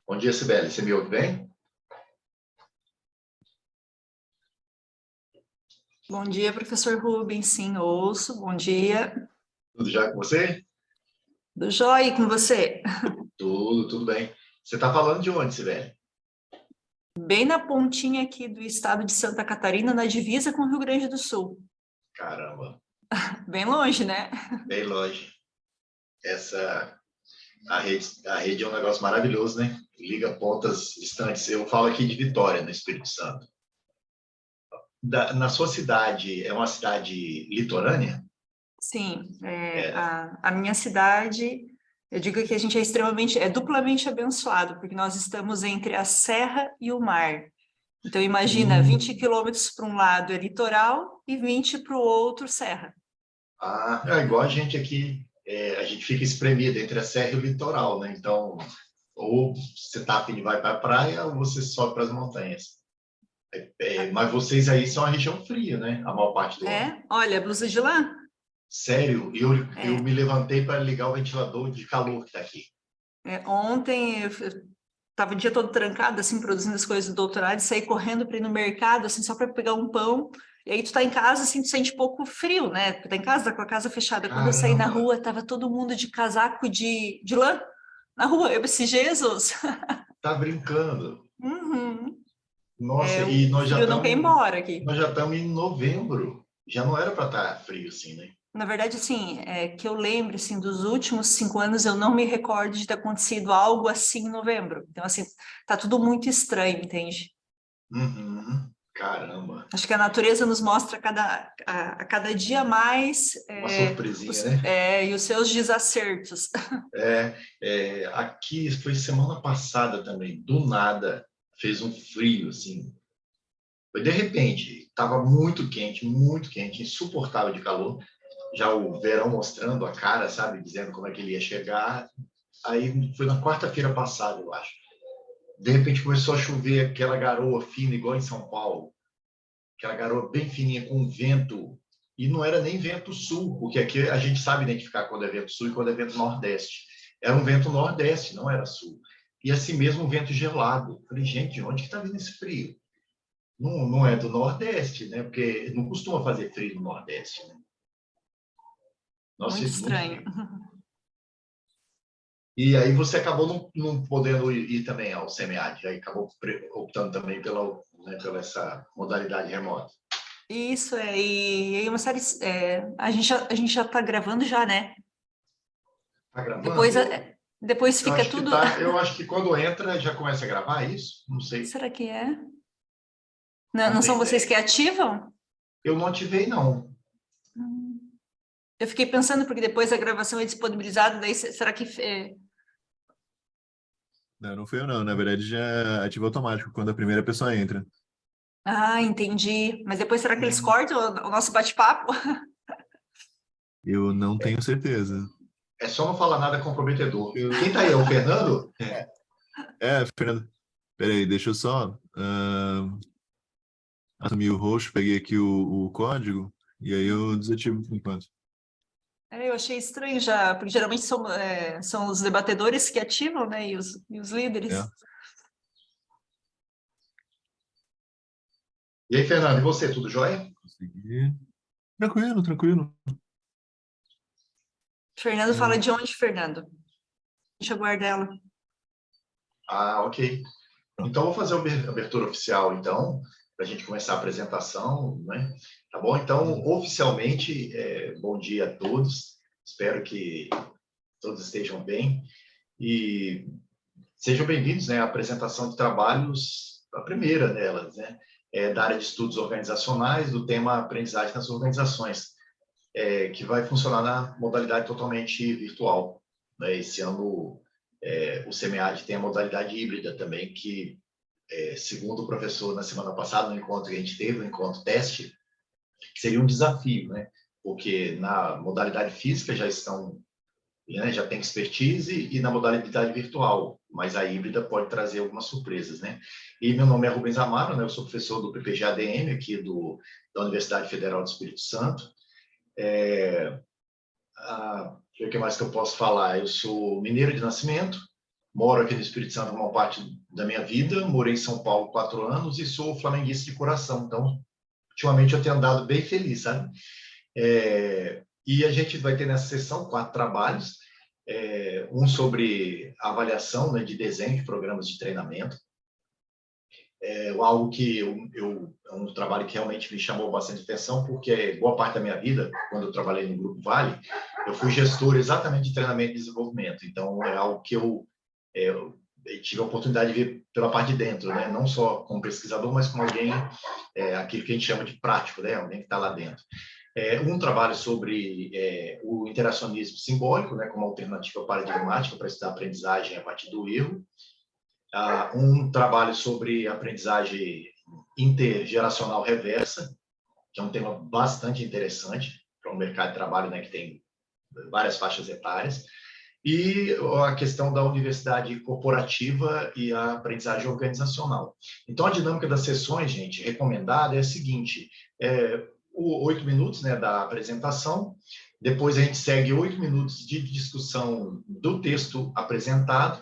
Bom dia, Sibeli. Você me ouve bem? Bom dia, professor Rubens. Sim, ouço. Bom dia. Tudo já com você? Do Jóia, com você? Tudo bem. Você está falando de onde, Sibeli? Bem na pontinha aqui do estado de Santa Catarina, na divisa com o Rio Grande do Sul. Caramba, Bem longe, né? bem longe. A rede é um negócio maravilhoso, né? Liga pontas distantes. Eu falo aqui de Vitória, no Espírito Santo. Na sua cidade, é uma cidade litorânea? Sim, É. a minha cidade, eu digo que a gente é duplamente abençoado, porque nós estamos entre a serra e o mar. Então, imagina, 20 Hum. quilômetros para um lado é litoral e 20 para o outro serra. É igual a gente aqui. A gente fica espremido entre a serra e o litoral, né? Então, ou você tá afim de vai para a praia, ou você sobe para as montanhas. Mas vocês aí são a região fria, né? A maior parte do ano. Olha, a blusa de lã. Sério, eu É, me levantei para ligar o ventilador de calor que está aqui. ontem eu estava o dia todo trancado, assim, produzindo as coisas do doutorado, e saí correndo para ir no mercado, assim, só para pegar um pão. E aí tu tá em casa, assim, tu sente pouco frio, né? Tu tá em casa, tá com a casa fechada. Quando eu saí na Caramba, rua, tava todo mundo de casaco de lã na rua. Eu pensei, Jesus! tá brincando. Uhum. Nossa, e O frio não quer ir embora aqui. nós já estamos em novembro. Já não era para estar frio assim, né? Na verdade, assim, que eu lembro, assim, dos últimos 5 anos, eu não me recordo de ter acontecido algo assim em novembro. Então, assim, tá tudo muito estranho, entende? Uhum, caramba, Acho que a natureza nos mostra a cada dia mais uma surpresinha, né? e os seus desacertos. Aqui foi semana passada também, do nada, fez um frio assim. Foi de repente, estava muito quente, insuportável de calor. Já o verão mostrando a cara, sabe, dizendo como é que ele ia chegar. Aí foi na quarta-feira passada, eu acho. De repente começou a chover aquela garoa fina, igual em São Paulo, aquela garoa bem fininha com vento. E não era nem vento sul, porque aqui a gente sabe identificar quando é vento sul e quando é vento nordeste. Era um vento nordeste, não era sul. E assim mesmo um vento gelado. Falei, gente, de onde que está vindo esse frio? Não, não é do nordeste, né? Porque não costuma fazer frio no nordeste, né? Nossa, Muito fez muito estranho. frio. E aí você acabou não podendo ir também ao SEMEAD, aí acabou optando também pela essa modalidade remota. Isso e aí uma série. A gente já está gravando já, né? Tá Depois, gravando? depois Eu fica acho que tudo. tá. Eu acho que quando entra já começa a gravar isso. Não sei, Será que é? Não, não não tenho são vocês que ideia. ativam? Eu não ativei, não. Hum. Eu fiquei pensando, porque depois a gravação é disponibilizada, daí será que. Não, não foi eu não. Na verdade, já ativa automático quando a primeira pessoa entra. Ah, entendi. Mas depois será que eles Hum. cortam o nosso bate-papo? Eu não tenho certeza. É só não falar nada comprometedor. Quem tá Eu... aí é o Fernando? Fernando, peraí, deixa eu só assumir o host, peguei aqui o código e aí eu desativo por enquanto. Eu achei estranho já, porque geralmente são os debatedores que ativam, né? E os líderes. É, E aí, Fernando, e você, tudo jóia? consegui. Tranquilo, tranquilo. Fernando fala de onde, Fernando? Deixa eu guardar ela. Ok. Pronto. Então, vou fazer a abertura oficial, então, para a gente começar a apresentação, né? Tá bom? Então, oficialmente, bom dia a todos. Espero que todos estejam bem e sejam bem-vindos, né, à apresentação de trabalhos, a primeira delas, né, da área de estudos organizacionais, do tema aprendizagem nas organizações, que vai funcionar na modalidade totalmente virtual, né? Esse ano, o SEMEAD tem a modalidade híbrida também, que segundo o professor na semana passada, no encontro que a gente teve, no encontro teste, seria um desafio, né? Porque na modalidade física já estão, né, já tem expertise e na modalidade virtual, mas a híbrida pode trazer algumas surpresas, né? E meu nome é Rubens Amaro, né? Eu sou professor do PPG-ADM aqui da Universidade Federal do Espírito Santo. O que mais que eu posso falar? Eu sou mineiro de nascimento, moro aqui no Espírito Santo uma parte da minha vida, morei em São Paulo 4 anos e sou flamenguista de coração. Então, ultimamente eu tenho andado bem feliz, sabe? E a gente vai ter nessa sessão 4 trabalhos, um sobre avaliação, né, de desenho de programas de treinamento, algo que é um trabalho que realmente me chamou bastante atenção, porque boa parte da minha vida, quando eu trabalhei no Grupo Vale, eu fui gestor exatamente de treinamento e desenvolvimento. Então, é algo que eu tive a oportunidade de ver pela parte de dentro, né? Não só como pesquisador, mas como alguém, aquilo que a gente chama de prático, né? Alguém que está lá dentro. Um trabalho sobre o interacionismo simbólico, né? Como alternativa paradigmática para estudar a aprendizagem a partir do erro. Um trabalho sobre aprendizagem intergeracional reversa, que é um tema bastante interessante para um mercado de trabalho, né, que tem várias faixas etárias, e a questão da universidade corporativa e a aprendizagem organizacional. Então, a dinâmica das sessões, gente, recomendada é a seguinte: 8 minutos, né, da apresentação, depois a gente segue 8 minutos de discussão do texto apresentado,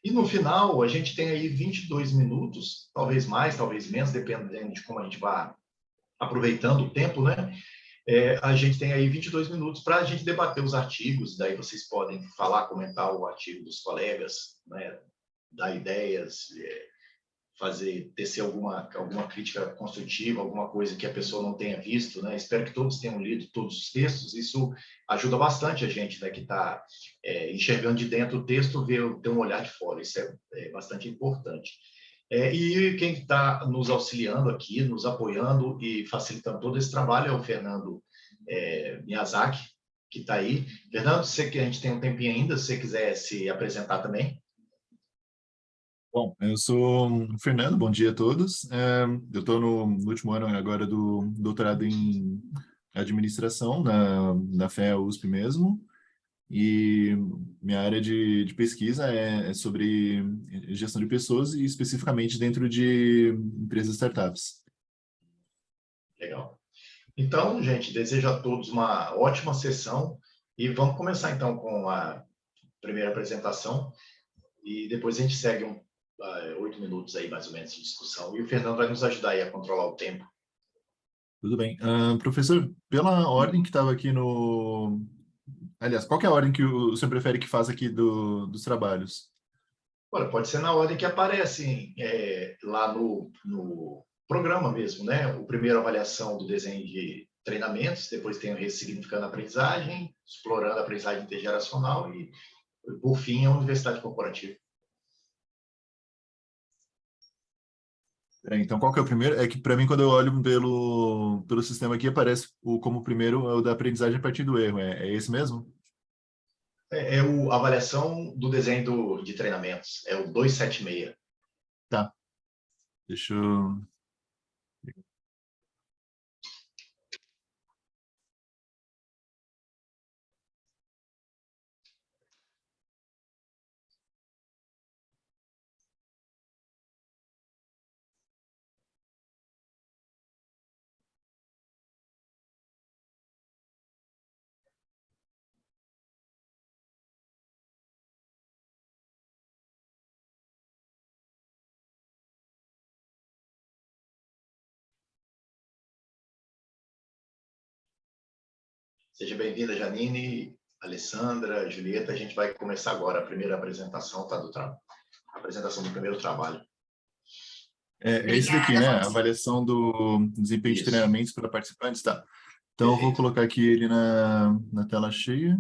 e no final a gente tem aí 22 minutos, talvez mais, talvez menos, dependendo de como a gente vai aproveitando o tempo, né? A gente tem aí 22 minutos para a gente debater os artigos, daí vocês podem falar, comentar o artigo dos colegas, né? Dar ideias, tecer alguma crítica construtiva, alguma coisa que a pessoa não tenha visto, né? Espero que todos tenham lido todos os textos, isso ajuda bastante a gente, né, que está enxergando de dentro o texto, ter um olhar de fora, isso é bastante importante. E quem está nos auxiliando aqui, nos apoiando e facilitando todo esse trabalho é o Fernando Miyazaki, que está aí. Fernando, sei que a gente tem um tempinho ainda, se você quiser se apresentar também. Bom, eu sou o Fernando, bom dia a todos. Eu estou no último ano agora do doutorado em administração na FEA USP mesmo, e minha área de pesquisa é sobre gestão de pessoas e especificamente dentro de empresas startups. Legal. Então, gente, desejo a todos uma ótima sessão e vamos começar então com a primeira apresentação e depois a gente segue 8 minutos aí mais ou menos de discussão e o Fernando vai nos ajudar aí a controlar o tempo. Tudo bem. Professor, pela ordem que estava aqui no... Aliás, qual que é a ordem que o senhor prefere que faça aqui dos trabalhos? Olha, pode ser na ordem que aparece lá no programa mesmo, né? O primeiro, avaliação do desenho de treinamentos, depois tem o ressignificando a aprendizagem, explorando a aprendizagem intergeracional e, por fim, a universidade corporativa. Então, qual que é o primeiro? É que, para mim, quando eu olho pelo sistema aqui, aparece como o primeiro é o da aprendizagem a partir do erro. É esse mesmo? A avaliação do desenho de treinamentos, é o 276. Tá. Deixa eu... Seja bem-vinda, Janine, Alessandra, Julieta. A gente vai começar agora a primeira apresentação, tá, a apresentação do primeiro trabalho. É esse daqui, né? A avaliação do desempenho de Isso. treinamentos para participantes, tá. Então, eu vou Perfeito. colocar aqui ele na tela cheia.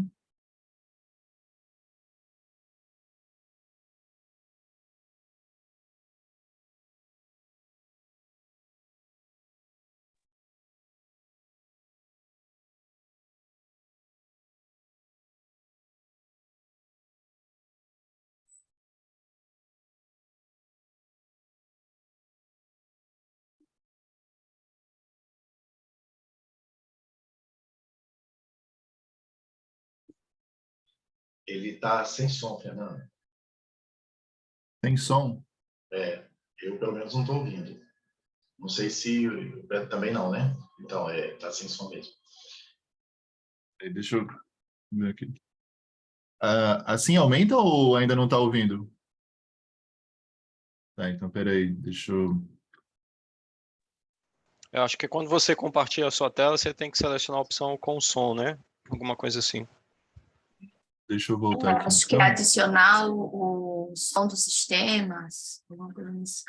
Ele está sem som, Fernando. Tem som? Eu pelo menos não estou ouvindo. Não sei se o Beto também não, né? Então, está sem som mesmo. Deixa eu ver aqui. Assim aumenta ou ainda não está ouvindo? Tá, então peraí, deixa eu... Eu acho que quando você compartilha a sua tela, você tem que selecionar a opção com som, né? Alguma coisa assim. Deixa eu voltar aqui. Acho que é adicionar o som dos sistemas, alguma coisa nesse.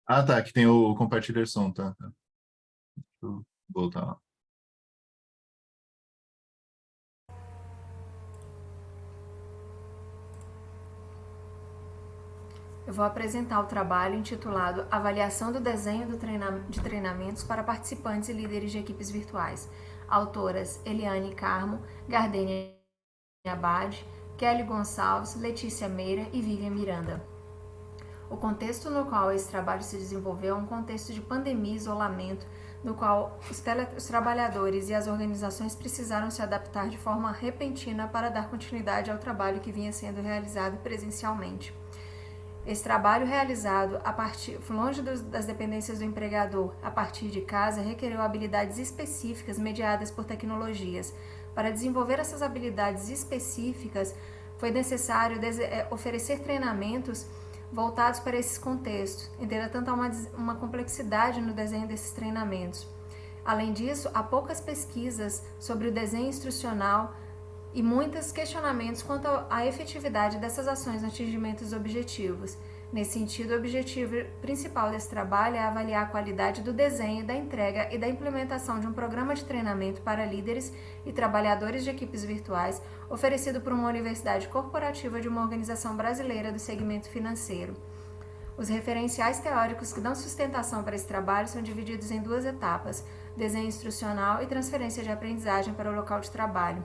Ah, tá, aqui tem o compartilhar som, tá. Deixa eu voltar lá. Eu vou apresentar o trabalho intitulado Avaliação do Desenho de Treinamentos para Participantes e Líderes de Equipes Virtuais. Autoras Eliane Carmo, Gardênia Abad, Kelly Gonçalves, Letícia Meira e Vivian Miranda. O contexto no qual esse trabalho se desenvolveu é um contexto de pandemia e isolamento, no qual os trabalhadores e as organizações precisaram se adaptar de forma repentina para dar continuidade ao trabalho que vinha sendo realizado presencialmente. Esse trabalho realizado longe das dependências do empregador, a partir de casa, requereu habilidades específicas mediadas por tecnologias. Para desenvolver essas habilidades específicas, foi necessário oferecer treinamentos voltados para esses contextos. Entretanto, há uma complexidade no desenho desses treinamentos. Além disso, há poucas pesquisas sobre o desenho instrucional e muitos questionamentos quanto à efetividade dessas ações no atingimento dos objetivos. Nesse sentido, o objetivo principal desse trabalho é avaliar a qualidade do desenho, da entrega e da implementação de um programa de treinamento para líderes e trabalhadores de equipes virtuais oferecido por uma universidade corporativa de uma organização brasileira do segmento financeiro. Os referenciais teóricos que dão sustentação para esse trabalho são divididos em duas etapas: desenho instrucional e transferência de aprendizagem para o local de trabalho.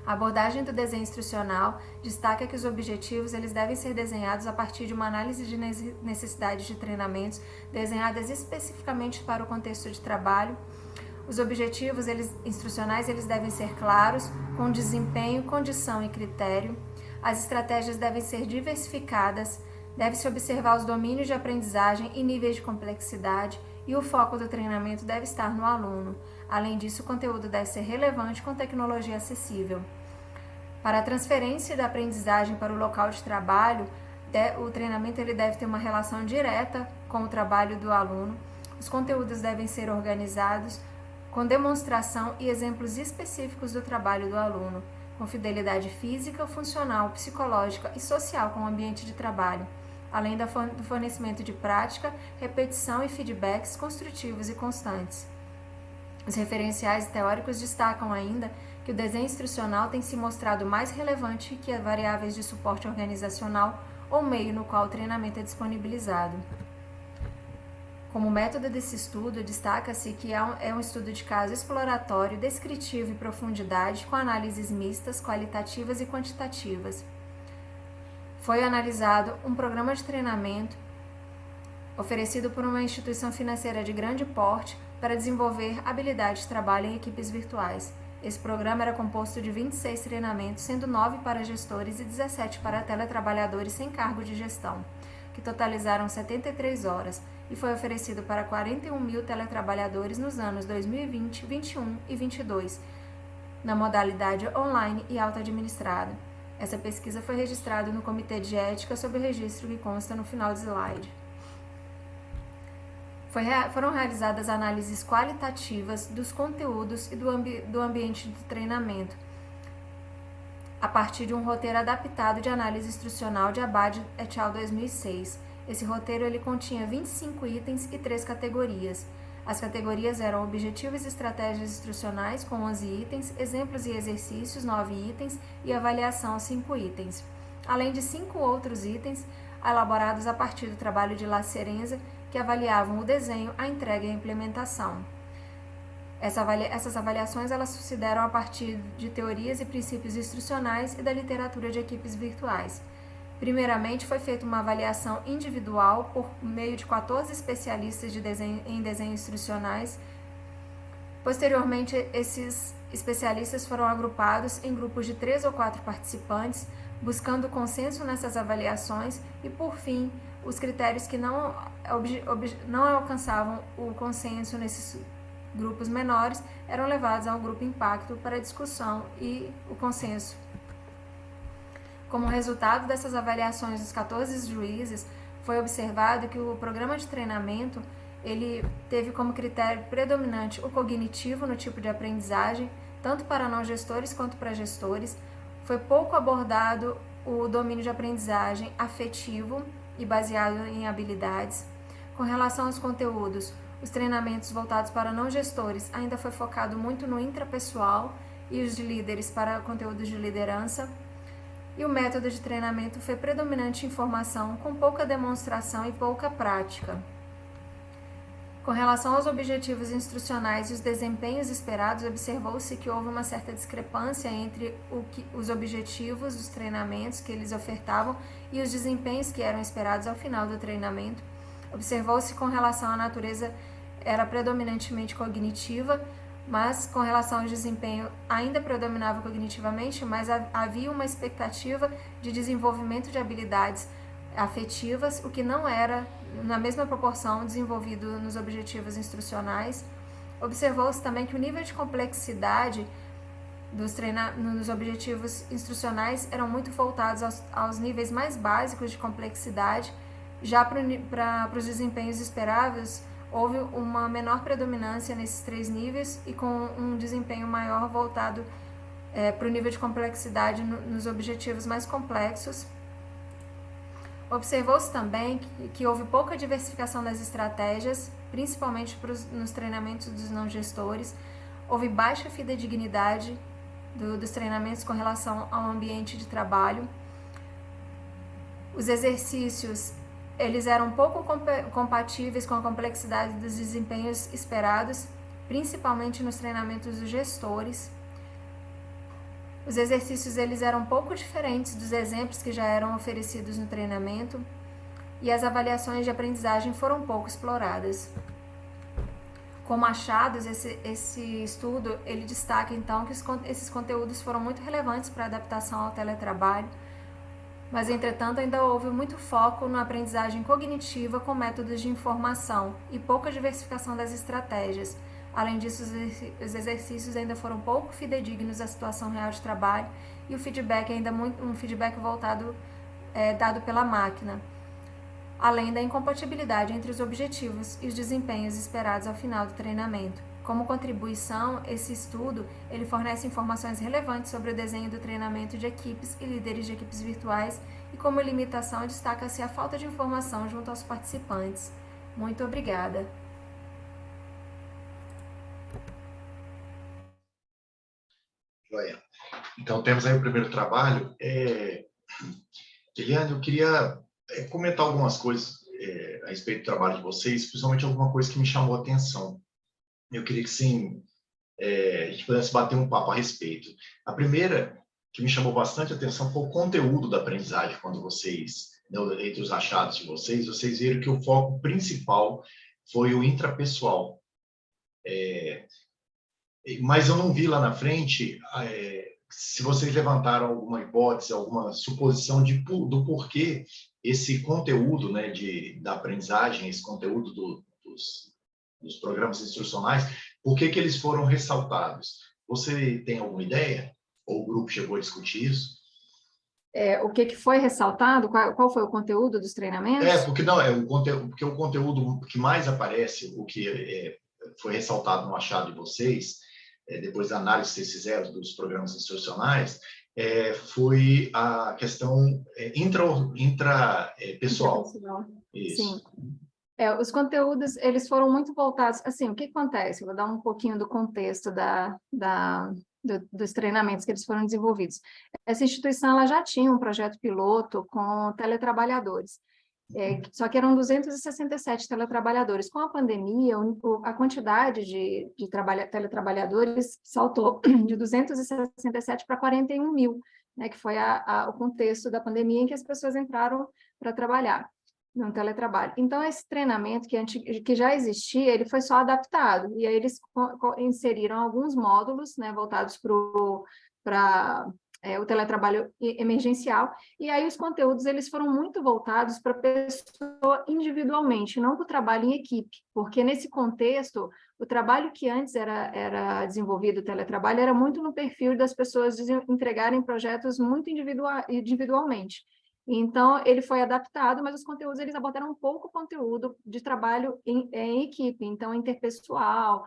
A abordagem do desenho instrucional destaca que os objetivos eles devem ser desenhados a partir de uma análise de necessidades de treinamentos desenhadas especificamente para o contexto de trabalho. Os objetivos instrucionais eles devem ser claros, com desempenho, condição e critério. As estratégias devem ser diversificadas, deve-se observar os domínios de aprendizagem e níveis de complexidade, e o foco do treinamento deve estar no aluno. Além disso, o conteúdo deve ser relevante com tecnologia acessível. Para a transferência da aprendizagem para o local de trabalho, o treinamento ele deve ter uma relação direta com o trabalho do aluno. Os conteúdos devem ser organizados com demonstração e exemplos específicos do trabalho do aluno, com fidelidade física, funcional, psicológica e social com o ambiente de trabalho, além do fornecimento de prática, repetição e feedbacks construtivos e constantes. Os referenciais teóricos destacam ainda que o desenho instrucional tem se mostrado mais relevante que as variáveis de suporte organizacional ou meio no qual o treinamento é disponibilizado. Como método desse estudo, destaca-se que é um estudo de caso exploratório, descritivo e profundidade, com análises mistas, qualitativas e quantitativas. Foi analisado um programa de treinamento oferecido por uma instituição financeira de grande porte para desenvolver habilidades de trabalho em equipes virtuais. Esse programa era composto de 26 treinamentos, sendo 9 para gestores e 17 para teletrabalhadores sem cargo de gestão, que totalizaram 73 horas, e foi oferecido para 41 mil teletrabalhadores nos anos 2020, 2021 e 2022, na modalidade online e auto-administrada. Essa pesquisa foi registrada no Comitê de Ética sob o registro que consta no final do slide. Foram realizadas análises qualitativas dos conteúdos e do ambiente de treinamento, a partir de um roteiro adaptado de análise instrucional de Abad et al. 2006. Esse roteiro ele continha 25 itens e 3 categorias. As categorias eram objetivos e estratégias instrucionais, com 11 itens, exemplos e exercícios, 9 itens, e avaliação, 5 itens. Além de 5 outros itens, elaborados a partir do trabalho de La Cerenza, que avaliavam o desenho, a entrega e a implementação. Essas avaliações elas se deram a partir de teorias e princípios instrucionais e da literatura de equipes virtuais. Primeiramente, foi feita uma avaliação individual por meio de 14 especialistas em desenho instrucionais. Posteriormente, esses especialistas foram agrupados em grupos de 3 ou 4 participantes, buscando consenso nessas avaliações e, por fim, os critérios que não alcançavam o consenso grupos menores eram levados a um grupo impacto para discussão e o consenso. Como resultado dessas avaliações dos 14 juízes, foi observado que o programa de treinamento ele teve como critério predominante o cognitivo no tipo de aprendizagem, tanto para não gestores quanto para gestores. Foi pouco abordado o domínio de aprendizagem afetivo e baseado em habilidades. Com relação aos conteúdos, os treinamentos voltados para não gestores ainda foi focado muito no intrapessoal e os de líderes para conteúdos de liderança. E o método de treinamento foi predominante em formação, com pouca demonstração e pouca prática. Com relação aos objetivos instrucionais e os desempenhos esperados, observou-se que houve uma certa discrepância entre os objetivos dos treinamentos que eles ofertavam e os desempenhos que eram esperados ao final do treinamento. Observou-se com relação à natureza era predominantemente cognitiva, mas com relação ao desempenho ainda predominava cognitivamente, mas havia uma expectativa de desenvolvimento de habilidades afetivas, o que não era, na mesma proporção, desenvolvido nos objetivos instrucionais. Observou-se também que o nível de complexidade nos objetivos instrucionais eram muito voltados aos níveis mais básicos de complexidade. Já para os desempenhos esperáveis, houve uma menor predominância nesses 3 níveis e com um desempenho maior voltado para o nível de complexidade nos objetivos mais complexos. Observou-se também que houve pouca diversificação das estratégias, principalmente nos treinamentos dos não gestores. Houve baixa fidedignidade dos treinamentos com relação ao ambiente de trabalho. Os exercícios eles eram pouco compatíveis com a complexidade dos desempenhos esperados, principalmente nos treinamentos dos gestores. Os exercícios eles eram pouco diferentes dos exemplos que já eram oferecidos no treinamento e as avaliações de aprendizagem foram pouco exploradas. Como achados, esse estudo ele destaca então que esses conteúdos foram muito relevantes para a adaptação ao teletrabalho, mas entretanto ainda houve muito foco na aprendizagem cognitiva com métodos de informação e pouca diversificação das estratégias. Além disso, os exercícios ainda foram pouco fidedignos à situação real de trabalho e o feedback ainda um feedback voltado dado pela máquina, além da incompatibilidade entre os objetivos e os desempenhos esperados ao final do treinamento. Como contribuição, esse estudo ele fornece informações relevantes sobre o desenho do treinamento de equipes e líderes de equipes virtuais e como limitação destaca-se a falta de informação junto aos participantes. Muito obrigada. Joia. Então, temos aí o primeiro trabalho. Eliane, eu queria comentar algumas coisas a respeito do trabalho de vocês, principalmente alguma coisa que me chamou a atenção. Eu queria que, sim, a gente pudesse bater um papo a respeito. A primeira que me chamou bastante atenção foi o conteúdo da aprendizagem, quando vocês, entre os achados de vocês viram que o foco principal foi o intrapessoal. Mas eu não vi lá na frente se vocês levantaram alguma hipótese, alguma suposição do porquê esse conteúdo, né, da aprendizagem, esse conteúdo dos programas instrucionais, por que eles foram ressaltados? Você tem alguma ideia? Ou o grupo chegou a discutir isso? O que foi ressaltado? Qual foi o conteúdo dos treinamentos? Porque o conteúdo que mais aparece, o que foi ressaltado no achado de vocês, depois da análise que vocês fizeram dos programas instrucionais, foi a questão intrapessoal. Isso. Sim. Os conteúdos, eles foram muito voltados... Assim, o que acontece? Eu vou dar um pouquinho do contexto dos treinamentos que eles foram desenvolvidos. Essa instituição ela já tinha um projeto piloto com teletrabalhadores. Só que eram 267 teletrabalhadores. Com a pandemia, a quantidade de teletrabalhadores saltou de 267 para 41 mil, né, que foi o contexto da pandemia em que as pessoas entraram para trabalhar no teletrabalho. Então, esse treinamento que já existia, ele foi só adaptado, e aí eles inseriram alguns módulos, né, voltados para o teletrabalho emergencial, e aí os conteúdos eles foram muito voltados para a pessoa individualmente, não para o trabalho em equipe, porque nesse contexto, o trabalho que antes era desenvolvido, o teletrabalho, era muito no perfil das pessoas entregarem projetos muito individualmente. Então, ele foi adaptado, mas os conteúdos, eles abordaram um pouco conteúdo de trabalho em equipe, então, interpessoal,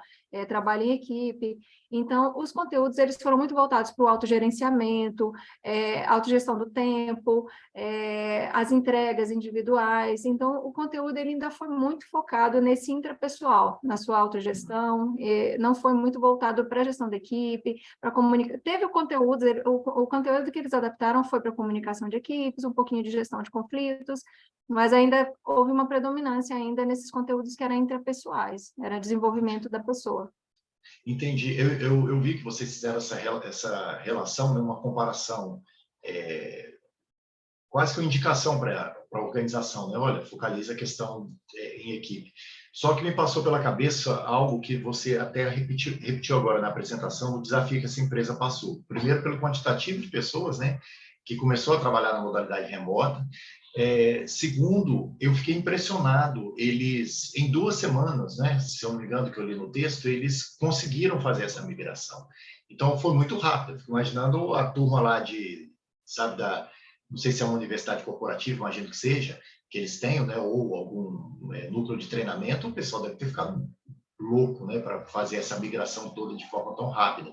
trabalho em equipe. Então, os conteúdos, eles foram muito voltados para o autogerenciamento, autogestão do tempo, as entregas individuais. Então, o conteúdo, ele ainda foi muito focado nesse intrapessoal, na sua autogestão, não foi muito voltado para a gestão da equipe, para comunicação. Teve o conteúdo que eles adaptaram foi para comunicação de equipes, um pouquinho de gestão de conflitos, mas ainda houve uma predominância ainda nesses conteúdos que eram intrapessoais, era desenvolvimento da pessoa. Entendi. Eu vi que vocês fizeram essa relação, né, uma comparação, quase que uma indicação para a organização, né? Olha, focaliza a questão em equipe. Só que me passou pela cabeça algo que você até repetiu agora na apresentação, o desafio que essa empresa passou. Primeiro, pelo quantitativo de pessoas, né, que começou a trabalhar na modalidade remota. Segundo, eu fiquei impressionado, eles, em 2 semanas, né, se eu não me engano, que eu li no texto, eles conseguiram fazer essa migração. Então, foi muito rápido. Fico imaginando a turma lá sabe, não sei se é uma universidade corporativa, imagino que seja, que eles tenham, né, ou algum núcleo de treinamento, o pessoal deve ter ficado louco, né, para fazer essa migração toda de forma tão rápida.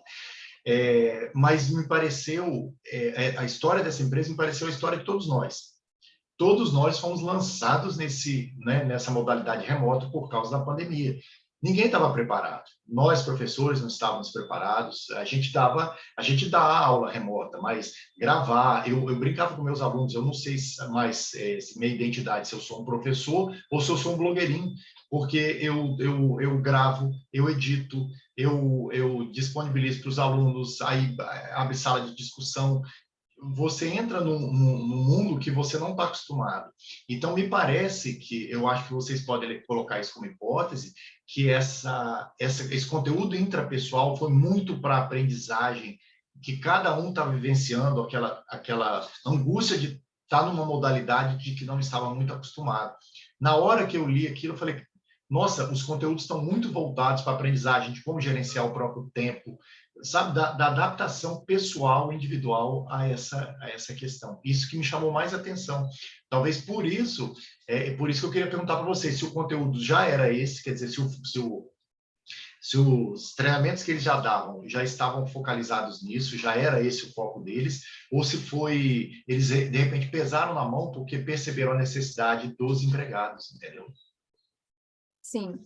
Mas me pareceu, a história dessa empresa me pareceu a história de todos nós. Todos nós fomos lançados nessa modalidade remota por causa da pandemia. Ninguém estava preparado. Nós, professores, não estávamos preparados. A gente dá aula remota, mas gravar... Eu brincava com meus alunos, eu não sei mais se minha identidade, se eu sou um professor ou se eu sou um blogueirinho, porque eu gravo, eu edito, eu disponibilizo para os alunos, aí abre sala de discussão. Você entra num mundo que você não está acostumado. Então, me parece que, eu acho que vocês podem colocar isso como hipótese, que esse conteúdo intrapessoal foi muito para a aprendizagem, que cada um está vivenciando aquela angústia de estar numa modalidade de que não estava muito acostumado. Na hora que eu li aquilo, eu falei, nossa, os conteúdos estão muito voltados para a aprendizagem de como gerenciar o próprio tempo, sabe, da adaptação pessoal, individual a essa questão. Isso que me chamou mais atenção. Talvez por isso que eu queria perguntar para vocês se o conteúdo já era esse, quer dizer, se os treinamentos que eles já davam já estavam focalizados nisso, já era esse o foco deles, ou se eles de repente pesaram na mão porque perceberam a necessidade dos empregados, entendeu? Sim,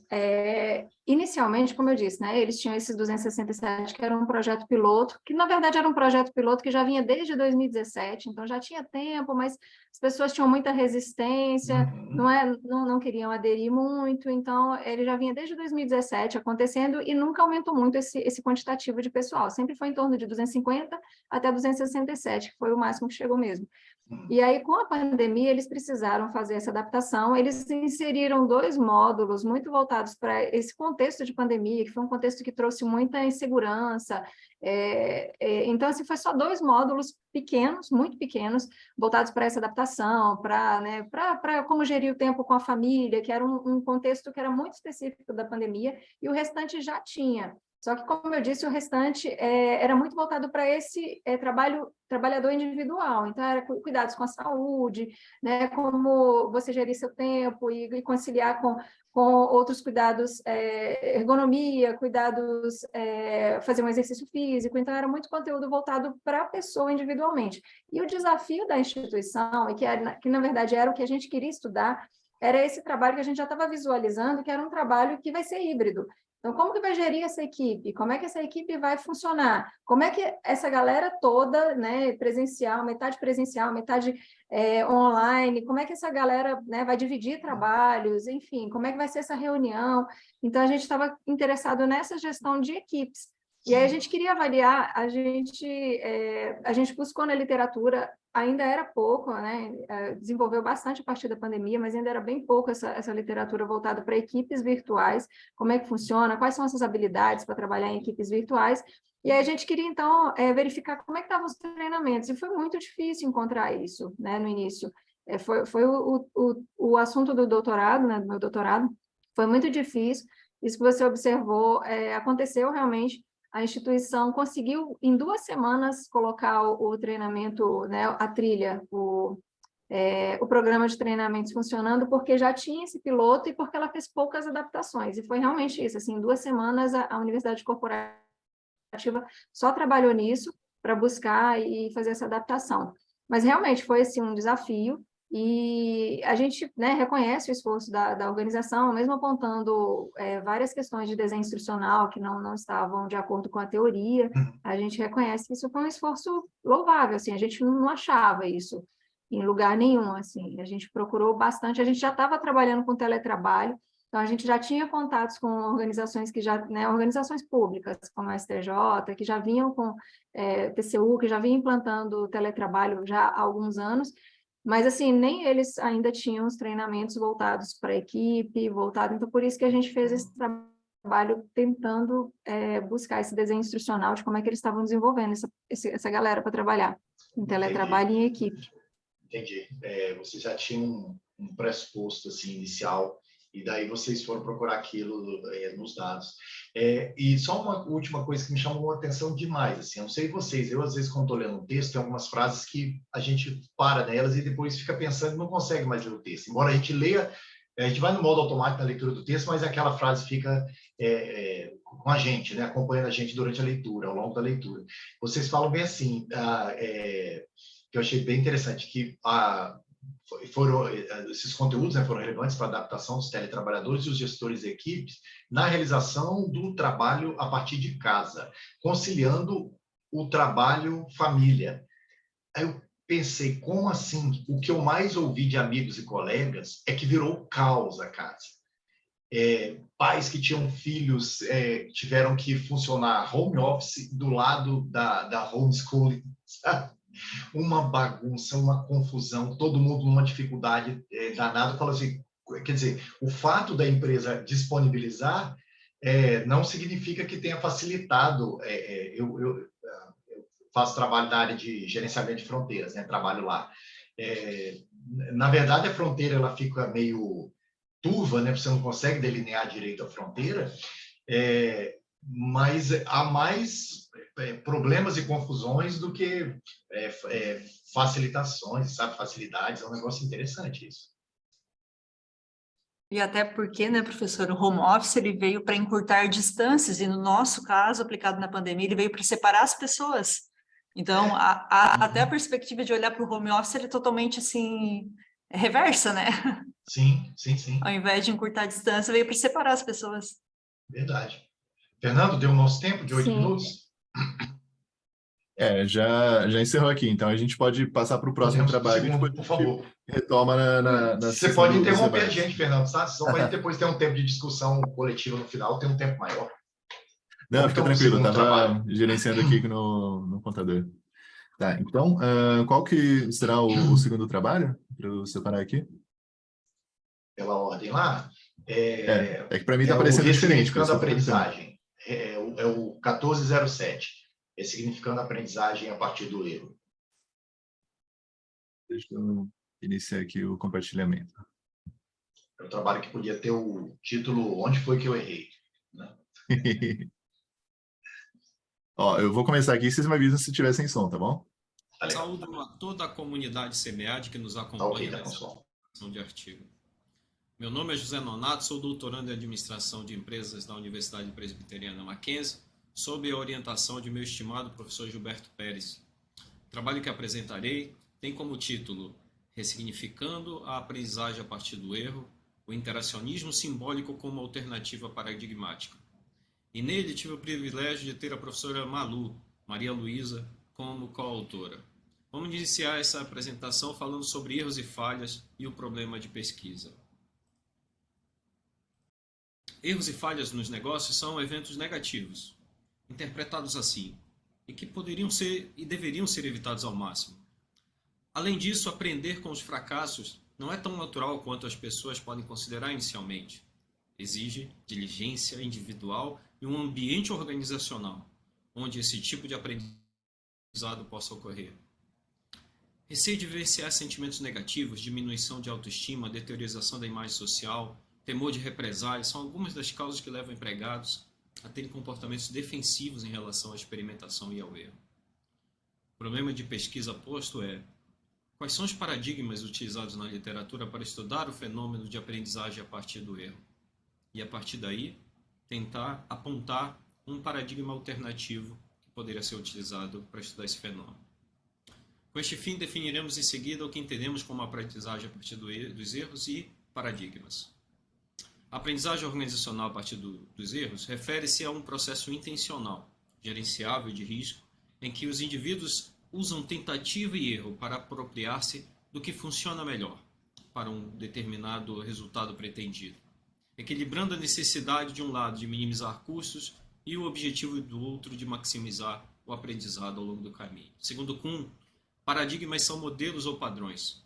inicialmente, como eu disse, né, eles tinham esses 267, que era um projeto piloto, que na verdade era um projeto piloto que já vinha desde 2017, então já tinha tempo, mas as pessoas tinham muita resistência, não queriam aderir muito, então ele já vinha desde 2017 acontecendo e nunca aumentou muito esse quantitativo de pessoal, sempre foi em torno de 250 até 267, que foi o máximo que chegou mesmo. E aí, com a pandemia, eles precisaram fazer essa adaptação, eles inseriram 2 módulos muito voltados para esse contexto de pandemia, que foi um contexto que trouxe muita insegurança, então, assim, foi só 2 módulos pequenos, muito pequenos, voltados para essa adaptação, para como gerir o tempo com a família, que era um contexto que era muito específico da pandemia, e o restante já tinha. Só que, como eu disse, o restante era muito voltado para esse trabalhador individual. Então, era cuidados com a saúde, né, como você gerir seu tempo e conciliar com outros cuidados, ergonomia, cuidados, fazer um exercício físico. Então, era muito conteúdo voltado para a pessoa individualmente. E o desafio da instituição, e que na verdade era o que a gente queria estudar, era esse trabalho que a gente já estava visualizando, que era um trabalho que vai ser híbrido. Então, como que vai gerir essa equipe? Como é que essa equipe vai funcionar? Como é que essa galera toda, né, presencial, metade online, como é que essa galera, né, vai dividir trabalhos, enfim, como é que vai ser essa reunião? Então, a gente estava interessado nessa gestão de equipes. E aí a gente queria avaliar, a gente buscou na literatura ainda era pouco, né? Desenvolveu bastante a partir da pandemia, mas ainda era bem pouco essa literatura voltada para equipes virtuais, como é que funciona, quais são essas habilidades para trabalhar em equipes virtuais. E aí a gente queria, então, verificar como é que estavam os treinamentos, e foi muito difícil encontrar isso, né, no início. Foi o assunto do doutorado, né, do meu doutorado, foi muito difícil. Isso que você observou aconteceu realmente. A instituição conseguiu, em 2 semanas, colocar o treinamento, né, a trilha, o programa de treinamentos funcionando, porque já tinha esse piloto e porque ela fez poucas adaptações. E foi realmente isso, assim, em 2 semanas a Universidade Corporativa só trabalhou nisso para buscar e fazer essa adaptação. Mas realmente foi, assim, um desafio, e a gente, né, reconhece o esforço da organização, mesmo apontando várias questões de desenho instrucional que não estavam de acordo com a teoria, a gente reconhece que isso foi um esforço louvável, assim, a gente não achava isso em lugar nenhum, assim, a gente procurou bastante, a gente já estava trabalhando com teletrabalho, então a gente já tinha contatos com organizações que já, né, organizações públicas, como a STJ, que já vinham com TCU, que já vinham implantando teletrabalho já há alguns anos, mas, assim, nem eles ainda tinham os treinamentos voltados para a equipe, então por isso que a gente fez esse trabalho tentando buscar esse desenho instrucional de como é que eles estavam desenvolvendo essa galera para trabalhar em teletrabalho e em equipe. Entendi. Você já tinha um pressuposto assim, inicial, e daí vocês foram procurar aquilo nos dados. E só uma última coisa que me chamou a atenção demais, assim, eu não sei vocês, eu às vezes quando estou lendo um texto, tem algumas frases que a gente para nelas e depois fica pensando e não consegue mais ler o texto. Embora a gente leia, a gente vai no modo automático na leitura do texto, mas aquela frase fica com a gente, né, acompanhando a gente durante a leitura, ao longo da leitura. Vocês falam bem assim, que eu achei bem interessante, que esses conteúdos, né, foram relevantes para a adaptação dos teletrabalhadores e os gestores de equipes na realização do trabalho a partir de casa, conciliando o trabalho-família. Aí eu pensei, como assim? O que eu mais ouvi de amigos e colegas é que virou caos a casa. Pais que tinham filhos tiveram que funcionar home office do lado da homeschooling, sabe? Uma bagunça, uma confusão, todo mundo numa dificuldade danada. Falou assim, quer dizer, o fato da empresa disponibilizar não significa que tenha facilitado. Eu faço trabalho na área de gerenciamento de fronteiras, né? Trabalho lá. Na verdade, a fronteira ela fica meio turva, né? Você não consegue delinear direito a fronteira, mas há mais problemas e confusões do que facilitações, sabe? Facilidades, é um negócio interessante isso. E até porque, né, professor, o home office ele veio para encurtar distâncias, e no nosso caso, aplicado na pandemia, ele veio para separar as pessoas. Então, até a perspectiva de olhar para o home office ele é totalmente, assim, reversa, né? Sim. Ao invés de encurtar a distância, veio para separar as pessoas. Verdade. Fernando, deu o nosso tempo de 8 minutos? Já encerrou aqui, então a gente pode passar para o próximo trabalho. Segundo, por favor. Retoma na Você pode interromper a gente, Fernando, sabe? Só para depois ter um tempo de discussão coletiva no final, ter um tempo maior. Não, fica tranquilo, eu estava gerenciando aqui no computador. Tá, então, qual que será o segundo trabalho, para eu separar aqui? Pela ordem lá? É que para mim está parecendo diferente. Ressignificando a aprendizagem. É o 1407. Ressignificando a aprendizagem a partir do erro. Deixa eu iniciar aqui o compartilhamento. É um trabalho que podia ter o título Onde Foi Que Eu Errei? Né? Ó, eu vou começar aqui, vocês me avisam se tiver sem som, tá bom? Saúdo a toda a comunidade SEMEAD que nos acompanha nessa apresentação de artigo. Meu nome é José Nonato, sou doutorando em Administração de Empresas da Universidade Presbiteriana Mackenzie, sob a orientação de meu estimado professor Gilberto Pérez. O trabalho que apresentarei tem como título Ressignificando a aprendizagem a partir do erro, o interacionismo simbólico como alternativa paradigmática. E nele tive o privilégio de ter a professora Maria Luísa, como coautora. Vamos iniciar essa apresentação falando sobre erros e falhas e o problema de pesquisa. Erros e falhas nos negócios são eventos negativos, interpretados assim, e que poderiam ser e deveriam ser evitados ao máximo. Além disso, aprender com os fracassos não é tão natural quanto as pessoas podem considerar inicialmente. Exige diligência individual e um ambiente organizacional, onde esse tipo de aprendizado possa ocorrer. Receio de vivenciar sentimentos negativos, diminuição de autoestima, deteriorização da imagem social, temor de represálias são algumas das causas que levam empregados a terem comportamentos defensivos em relação à experimentação e ao erro. O problema de pesquisa posto é: quais são os paradigmas utilizados na literatura para estudar o fenômeno de aprendizagem a partir do erro? E, a partir daí, tentar apontar um paradigma alternativo que poderia ser utilizado para estudar esse fenômeno. Com este fim, definiremos em seguida o que entendemos como aprendizagem a partir dos erros e paradigmas. A aprendizagem organizacional a partir dos erros refere-se a um processo intencional, gerenciável de risco, em que os indivíduos usam tentativa e erro para apropriar-se do que funciona melhor para um determinado resultado pretendido, equilibrando a necessidade de um lado de minimizar custos e o objetivo do outro de maximizar o aprendizado ao longo do caminho. Segundo Kuhn, paradigmas são modelos ou padrões,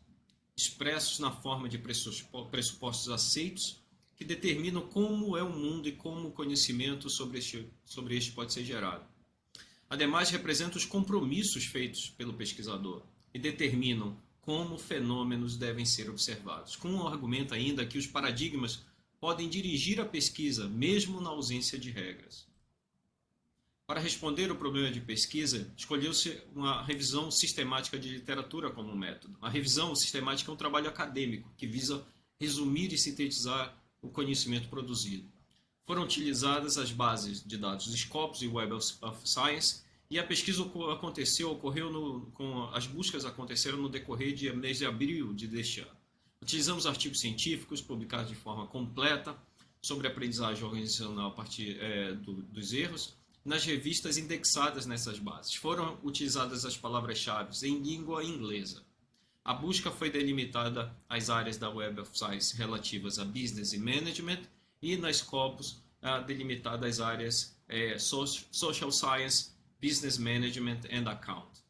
expressos na forma de pressupostos aceitos que determinam como é o mundo e como o conhecimento sobre este pode ser gerado. Ademais, representam os compromissos feitos pelo pesquisador e determinam como fenômenos devem ser observados. Kuhn argumenta ainda que os paradigmas podem dirigir a pesquisa, mesmo na ausência de regras. Para responder ao problema de pesquisa, escolheu-se uma revisão sistemática de literatura como método. A revisão sistemática é um trabalho acadêmico que visa resumir e sintetizar o conhecimento produzido. Foram utilizadas as bases de dados Scopus e Web of Science, e a pesquisa as buscas aconteceram no decorrer de mês de abril deste ano. Utilizamos artigos científicos publicados de forma completa sobre aprendizagem organizacional a partir dos erros, nas revistas indexadas nessas bases. Foram utilizadas as palavras-chave em língua inglesa. A busca foi delimitada às áreas da Web of Science relativas a Business e Management, e na Scopus delimitada às áreas Social Science, Business Management and Account.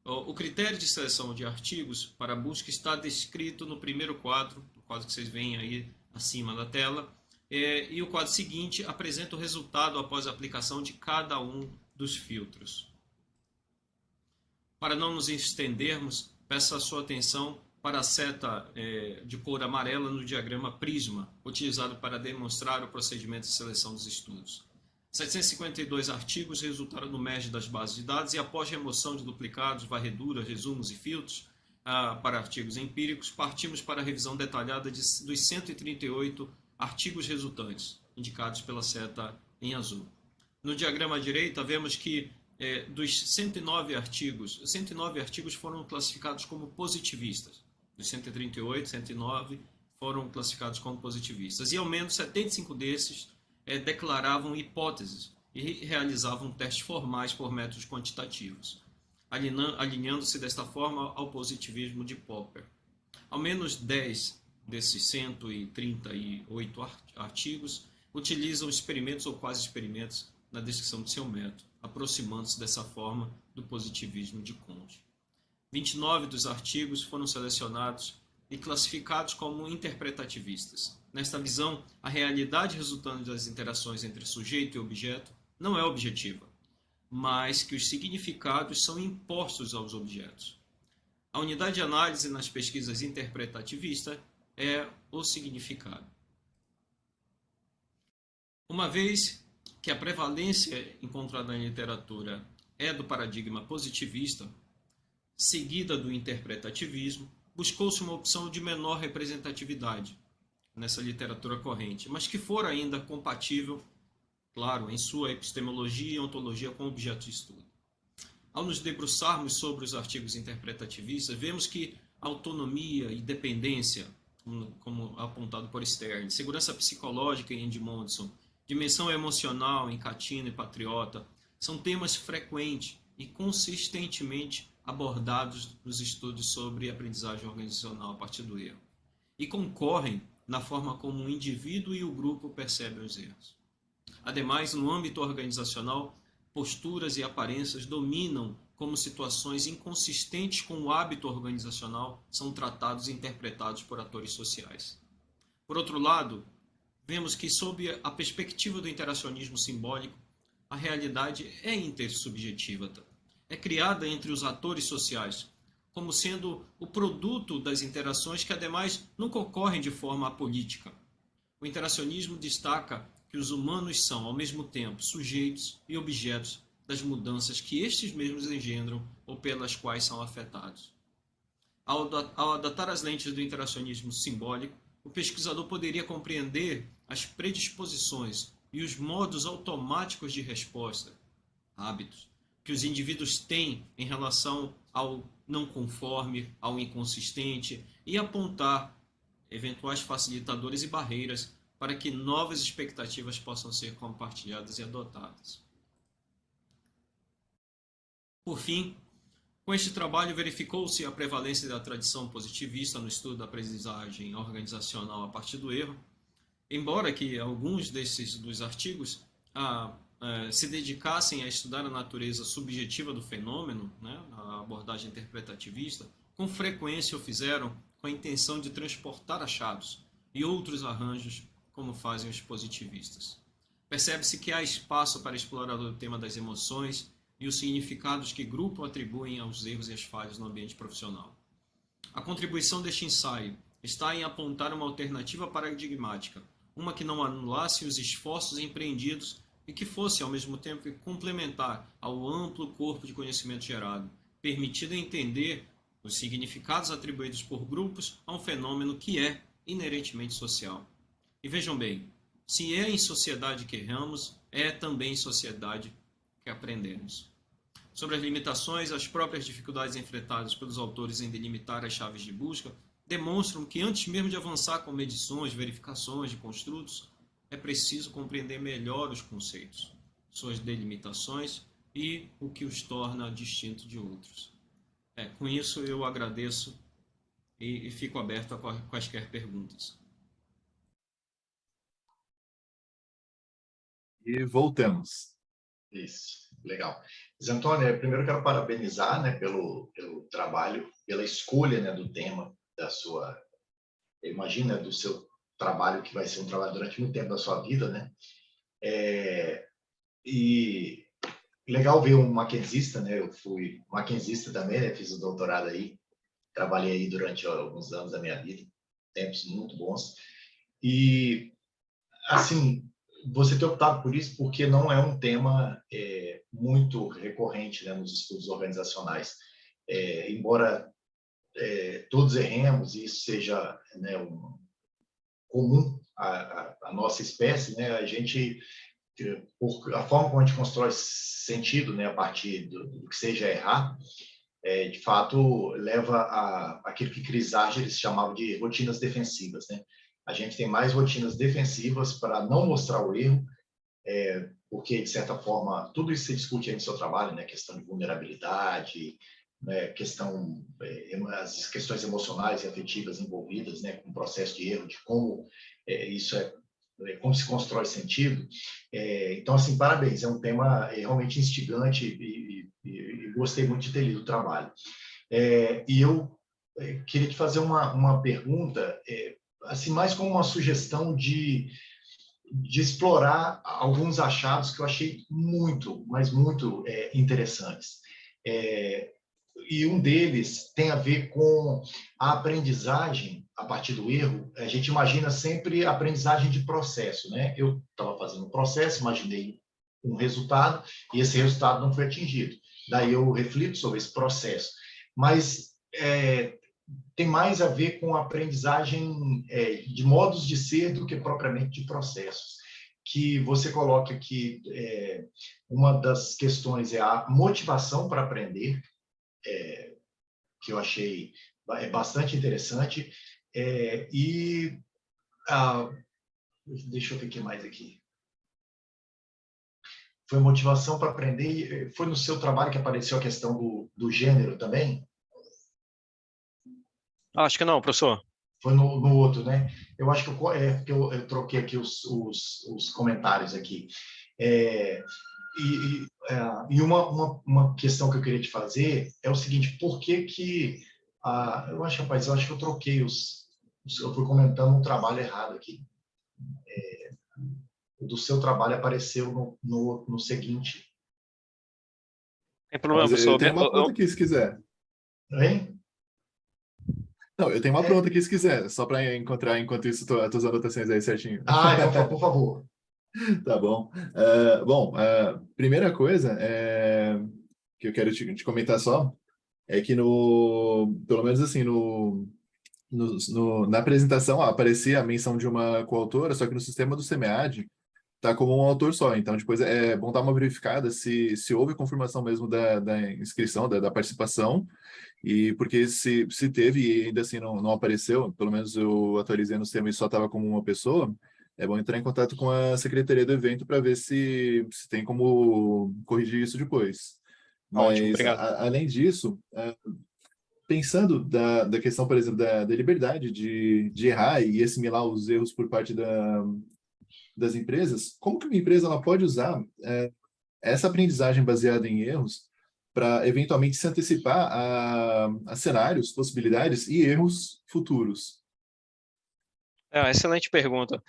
O critério de seleção de artigos para a busca está descrito no primeiro quadro, o quadro que vocês veem aí acima da tela, e o quadro seguinte apresenta o resultado após a aplicação de cada um dos filtros. Para não nos estendermos, peço a sua atenção para a seta de cor amarela no diagrama Prisma, utilizado para demonstrar o procedimento de seleção dos estudos. 752 artigos resultaram no merge das bases de dados e, após remoção de duplicados, varreduras, resumos e filtros para artigos empíricos, partimos para a revisão detalhada dos 138 artigos resultantes, indicados pela seta em azul. No diagrama à direita, vemos que dos 109 artigos foram classificados como positivistas. Dos 138, 109 foram classificados como positivistas. E ao menos 75 desses declaravam hipóteses e realizavam testes formais por métodos quantitativos, alinhando-se desta forma ao positivismo de Popper. Ao menos 10 desses 138 artigos utilizam experimentos ou quase experimentos na descrição de seu método, aproximando-se dessa forma do positivismo de Conde. 29 dos artigos foram selecionados e classificados como interpretativistas. Nesta visão, a realidade resultante das interações entre sujeito e objeto não é objetiva, mas que os significados são impostos aos objetos. A unidade de análise nas pesquisas interpretativistas é o significado. Uma vez que a prevalência encontrada na literatura é do paradigma positivista, seguida do interpretativismo, buscou-se uma opção de menor representatividade nessa literatura corrente, mas que for ainda compatível, claro, em sua epistemologia e ontologia com o objeto de estudo. Ao nos debruçarmos sobre os artigos interpretativistas, vemos que autonomia e dependência, como apontado por Stern, segurança psicológica em Edmondson, dimensão emocional em Catino e Patriota, são temas frequentes e consistentemente abordados nos estudos sobre aprendizagem organizacional a partir do erro, e concorrem na forma como o indivíduo e o grupo percebem os erros. Ademais, no âmbito organizacional, posturas e aparências dominam como situações inconsistentes com o hábito organizacional são tratados e interpretados por atores sociais. Por outro lado, vemos que, sob a perspectiva do interacionismo simbólico, a realidade é intersubjetiva, é criada entre os atores sociais, como sendo o produto das interações que, ademais, nunca ocorrem de forma apolítica. O interacionismo destaca que os humanos são, ao mesmo tempo, sujeitos e objetos das mudanças que estes mesmos engendram ou pelas quais são afetados. Ao adotar as lentes do interacionismo simbólico, o pesquisador poderia compreender as predisposições e os modos automáticos de resposta, hábitos, que os indivíduos têm em relação ao não conforme, ao inconsistente, e apontar eventuais facilitadores e barreiras para que novas expectativas possam ser compartilhadas e adotadas. Por fim, com este trabalho verificou-se a prevalência da tradição positivista no estudo da aprendizagem organizacional a partir do erro, embora que alguns dos artigos se dedicassem a estudar a natureza subjetiva do fenômeno, né, a abordagem interpretativista, com frequência o fizeram com a intenção de transportar achados e outros arranjos, como fazem os positivistas. Percebe-se que há espaço para explorar o tema das emoções e os significados que grupo atribuem aos erros e às falhas no ambiente profissional. A contribuição deste ensaio está em apontar uma alternativa paradigmática, uma que não anulasse os esforços empreendidos e que fosse, ao mesmo tempo, complementar ao amplo corpo de conhecimento gerado, permitindo entender os significados atribuídos por grupos a um fenômeno que é inerentemente social. E vejam bem, se é em sociedade que erramos, é também em sociedade que aprendemos. Sobre as limitações, as próprias dificuldades enfrentadas pelos autores em delimitar as chaves de busca demonstram que, antes mesmo de avançar com medições, verificações de construtos, é preciso compreender melhor os conceitos, suas delimitações e o que os torna distintos de outros. Com isso, eu agradeço e fico aberto a quaisquer perguntas. E voltamos. Isso, legal. Zé Antônio, primeiro eu quero parabenizar, né, pelo trabalho, pela escolha, né, do tema da sua, imagina, do seu trabalho, que vai ser um trabalho durante muito tempo da sua vida, né? E legal ver um mackenzista, né? Eu fui mackenzista também, né? Fiz o doutorado aí, trabalhei aí durante alguns anos da minha vida, tempos muito bons. E, assim, você ter optado por isso porque não é um tema muito recorrente, né, nos estudos organizacionais. Embora todos erremos e isso seja, né, comum à nossa espécie, né, a gente, a forma como a gente constrói sentido, né, a partir do que seja errar, de fato leva àquilo que Chris Argyris chamava de rotinas defensivas, né? A gente tem mais rotinas defensivas para não mostrar o erro, porque, de certa forma, tudo isso se discute aí no seu trabalho, né? Questão de vulnerabilidade, né? As questões emocionais e afetivas envolvidas, né? Com o processo de erro, de como isso como se constrói sentido. Então, assim, parabéns, é um tema realmente instigante e gostei muito de ter lido o trabalho. E eu queria te fazer uma pergunta, assim, mais como uma sugestão de explorar alguns achados que eu achei muito, mas muito interessantes. E um deles tem a ver com a aprendizagem a partir do erro. A gente imagina sempre a aprendizagem de processo, né? Eu estava fazendo um processo, imaginei um resultado, e esse resultado não foi atingido. Daí eu reflito sobre esse processo. Mas tem mais a ver com a aprendizagem de modos de ser do que propriamente de processos. Que você coloca que uma das questões é a motivação para aprender, que eu achei bastante interessante, deixa eu ver o que mais aqui. Foi motivação para aprender, foi no seu trabalho que apareceu a questão do gênero também? Acho que não, professor. Foi no outro, né? Eu acho que eu troquei aqui os comentários aqui. E uma questão que eu queria te fazer é o seguinte: por que eu acho, rapaz, eu acho que eu troquei eu fui comentando um trabalho errado aqui. O do seu trabalho apareceu no seguinte. Tem problema, Mas eu tenho uma pronta aqui, se quiser. Hein? Não, eu tenho uma pronta aqui, se quiser, só para encontrar, enquanto isso, as tuas anotações aí certinho. Então, por favor. Tá bom. Primeira coisa que eu quero te comentar só é que pelo menos assim, na apresentação aparecia a menção de uma coautora, só que no sistema do SEMEAD tá como um autor só. Então, depois é bom dar uma verificada se houve confirmação mesmo da inscrição, da participação, e porque se teve e ainda assim não apareceu, pelo menos eu atualizei no sistema e só estava como uma pessoa, é bom entrar em contato com a secretaria do evento para ver se tem como corrigir isso depois. Ótimo, Mas, obrigado. além disso, pensando da questão, por exemplo, da liberdade de errar e assimilar os erros por parte das empresas, como que uma empresa ela pode usar essa aprendizagem baseada em erros para eventualmente se antecipar a cenários, possibilidades e erros futuros? Excelente pergunta.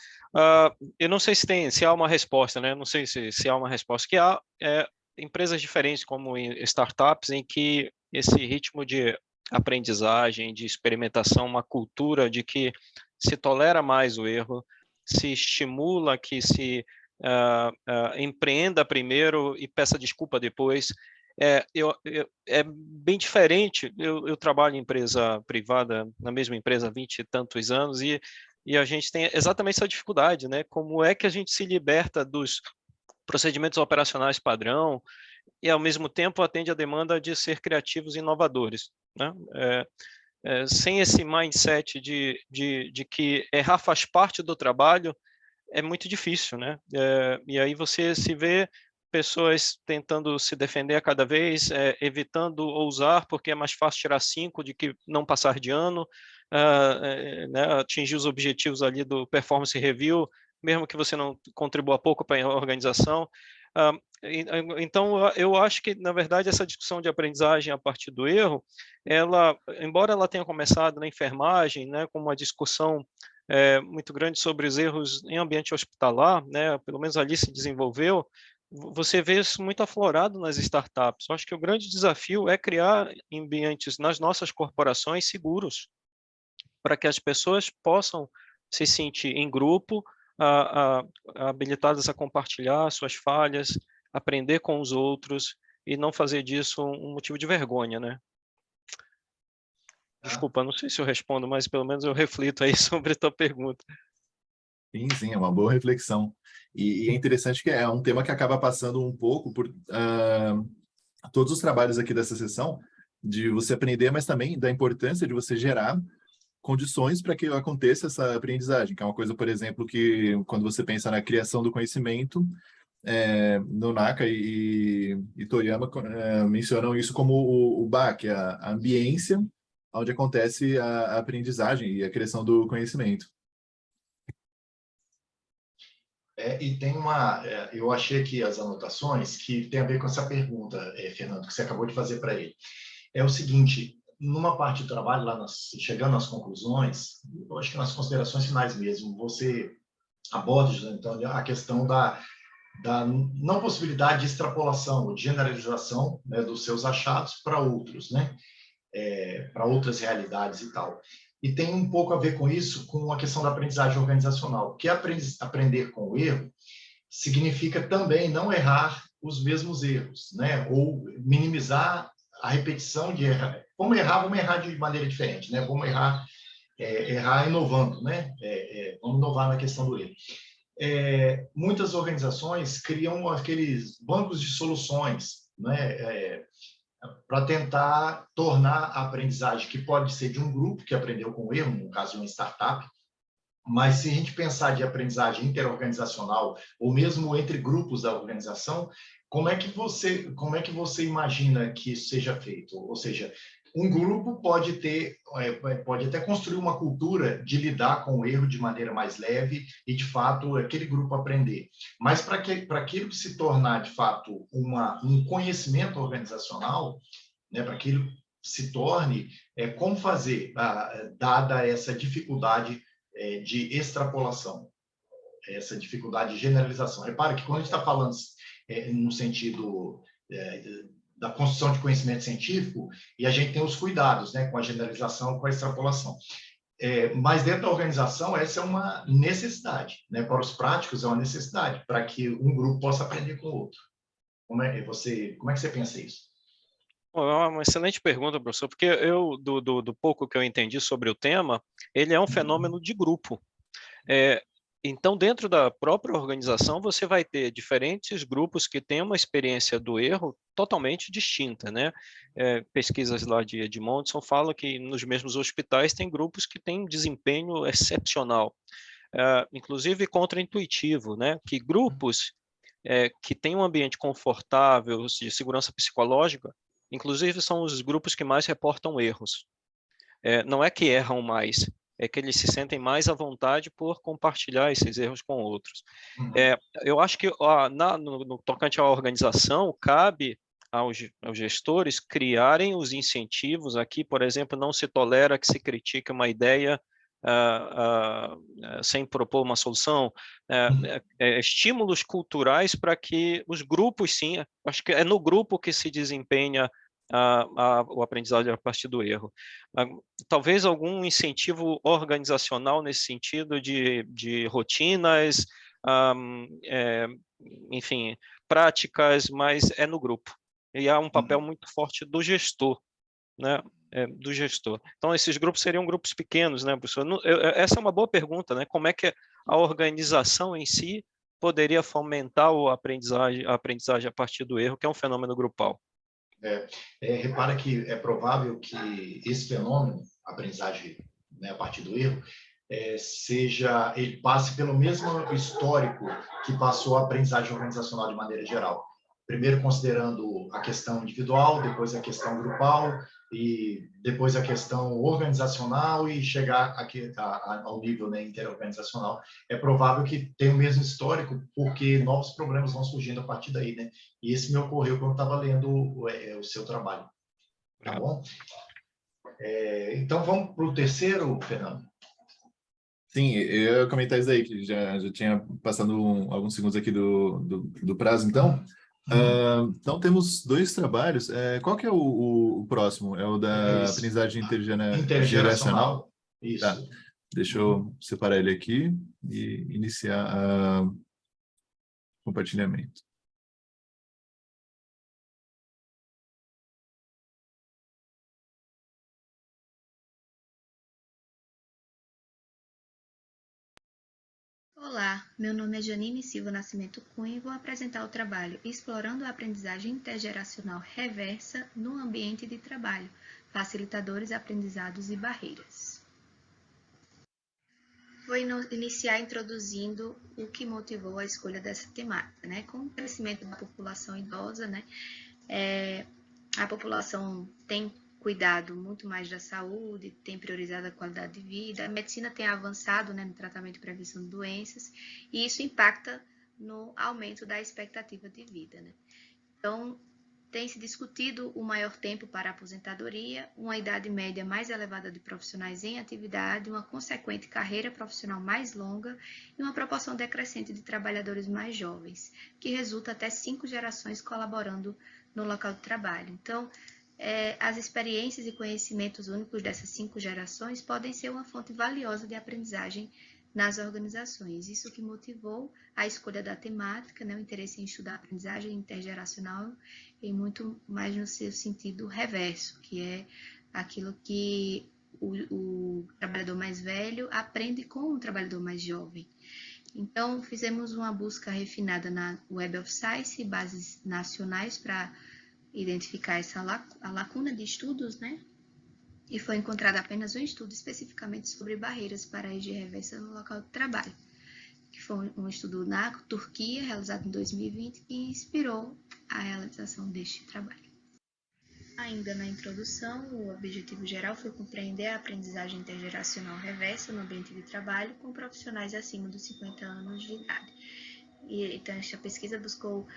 Eu não sei se há uma resposta, né? Não sei se há uma resposta. Que há empresas diferentes, como startups, em que esse ritmo de aprendizagem, de experimentação, uma cultura de que se tolera mais o erro, se estimula que se empreenda primeiro e peça desculpa depois. É bem diferente. Eu trabalho em empresa privada, na mesma empresa há 20 e tantos anos, e a gente tem exatamente essa dificuldade, né? Como é que a gente se liberta dos procedimentos operacionais padrão e, ao mesmo tempo, atende a demanda de ser criativos e inovadores, né? Sem esse mindset de que errar faz parte do trabalho, é muito difícil, né? E aí você se vê pessoas tentando se defender a cada vez, evitando ousar, porque é mais fácil tirar 5 do que não passar de ano, né, atingir os objetivos ali do performance review, mesmo que você não contribua pouco para a organização. Então, eu acho que, na verdade, essa discussão de aprendizagem a partir do erro, embora ela tenha começado na enfermagem, né, com uma discussão muito grande sobre os erros em ambiente hospitalar, né, pelo menos ali se desenvolveu, você vê isso muito aflorado nas startups. Eu acho que o grande desafio é criar ambientes nas nossas corporações seguros, para que as pessoas possam se sentir em grupo, habilitadas a compartilhar suas falhas, aprender com os outros e não fazer disso um motivo de vergonha, né? Desculpa, não sei se eu respondo, mas pelo menos eu reflito aí sobre a tua pergunta. Sim, é uma boa reflexão. E é interessante que é um tema que acaba passando um pouco por todos os trabalhos aqui dessa sessão, de você aprender, mas também da importância de você gerar condições para que aconteça essa aprendizagem, que é uma coisa, por exemplo, que quando você pensa na criação do conhecimento, Nonaka e Toriyama mencionam isso como o BA, que é a ambiência onde acontece a aprendizagem e a criação do conhecimento. E tem eu achei aqui as anotações que tem a ver com essa pergunta, Fernando, que você acabou de fazer para ele. É o seguinte: numa parte do trabalho, chegando às conclusões, eu acho que nas considerações finais mesmo, você aborda, então, a questão da não possibilidade de extrapolação ou de generalização, né, dos seus achados para outros, né, para outras realidades e tal. E tem um pouco a ver com isso, com a questão da aprendizagem organizacional, porque aprender com o erro significa também não errar os mesmos erros, né, ou minimizar a repetição de errar. Vamos errar de maneira diferente, né? Vamos errar inovando, né? Vamos inovar na questão do erro. Muitas organizações criam aqueles bancos de soluções, né? Para tentar tornar a aprendizagem, que pode ser de um grupo que aprendeu com o erro, no caso de uma startup, mas se a gente pensar de aprendizagem interorganizacional, ou mesmo entre grupos da organização, como é que você imagina que isso seja feito? Ou seja, um grupo pode até construir uma cultura de lidar com o erro de maneira mais leve e, de fato, aquele grupo aprender. Mas para aquilo que se tornar, de fato, um conhecimento organizacional, né, para aquilo se torne, como fazer, dada essa dificuldade de extrapolação, essa dificuldade de generalização. Repara que quando a gente está falando no sentido da construção de conhecimento científico, e a gente tem os cuidados, né, com a generalização, com a extrapolação. Mas dentro da organização, essa é uma necessidade, né? Para os práticos, é uma necessidade, para que um grupo possa aprender com o outro. Como é que você pensa isso? É uma excelente pergunta, professor, porque do pouco que eu entendi sobre o tema, ele é um fenômeno de grupo. Então, dentro da própria organização, você vai ter diferentes grupos que têm uma experiência do erro totalmente distinta, né? Pesquisas lá de Edmondson falam que nos mesmos hospitais tem grupos que têm desempenho excepcional, inclusive contraintuitivo, né? Que grupos que têm um ambiente confortável, de segurança psicológica, inclusive são os grupos que mais reportam erros. Não é que erram mais, é que eles se sentem mais à vontade por compartilhar esses erros com outros. Eu acho que no tocante à organização, cabe aos gestores criarem os incentivos. Aqui, por exemplo, não se tolera que se critique uma ideia sem propor uma solução, estímulos culturais para que os grupos, sim, acho que é no grupo que se desempenha o aprendizagem a partir do erro. Talvez algum incentivo organizacional nesse sentido de rotinas, enfim, práticas, mas é no grupo. E há um papel muito forte do gestor, né? Do gestor. Então, esses grupos seriam grupos pequenos, né, professor? Essa é uma boa pergunta, né? Como é que a organização em si poderia fomentar a aprendizagem a partir do erro, que é um fenômeno grupal? Repara que é provável que esse fenômeno, aprendizagem, né, a partir do erro, ele passe pelo mesmo histórico que passou a aprendizagem organizacional de maneira geral. Primeiro considerando a questão individual, depois a questão grupal, e depois a questão organizacional e chegar aqui ao nível, né, interorganizacional. É provável que tenha o mesmo histórico, porque novos problemas vão surgindo a partir daí, né? E esse me ocorreu quando eu estava lendo o seu trabalho. Tá bom? Então, vamos para o terceiro, Fernando. Sim, eu ia comentar isso daí, que já tinha passado alguns segundos aqui do prazo, então. Então, temos 2 trabalhos. Qual que é o próximo? É o da aprendizagem intergeracional? Isso. Tá. Deixa eu separar ele aqui e iniciar o compartilhamento. Olá, meu nome é Janine Silva Nascimento Cunha e vou apresentar o trabalho Explorando a Aprendizagem Intergeracional Reversa no Ambiente de Trabalho, Facilitadores, Aprendizados e Barreiras. Vou iniciar introduzindo o que motivou a escolha dessa temática, né? Com o crescimento da população idosa, né? A população tem cuidado muito mais da saúde, tem priorizado a qualidade de vida, a medicina tem avançado, né, no tratamento e prevenção de doenças, e isso impacta no aumento da expectativa de vida, né? Então, tem se discutido o maior tempo para a aposentadoria, uma idade média mais elevada de profissionais em atividade, uma consequente carreira profissional mais longa e uma proporção decrescente de trabalhadores mais jovens, que resulta até 5 gerações colaborando no local de trabalho. Então, as experiências e conhecimentos únicos dessas 5 gerações podem ser uma fonte valiosa de aprendizagem nas organizações. Isso que motivou a escolha da temática, né, o interesse em estudar a aprendizagem intergeracional e muito mais no seu sentido reverso, que é aquilo que o trabalhador mais velho aprende com o trabalhador mais jovem. Então, fizemos uma busca refinada na Web of Science e bases nacionais para identificar a lacuna de estudos, né? E foi encontrado apenas um estudo especificamente sobre barreiras para a EG reversa no local de trabalho, que foi um estudo na Turquia, realizado em 2020, que inspirou a realização deste trabalho. Ainda na introdução, o objetivo geral foi compreender a aprendizagem intergeracional reversa no ambiente de trabalho com profissionais acima dos 50 anos de idade. Então, esta pesquisa buscou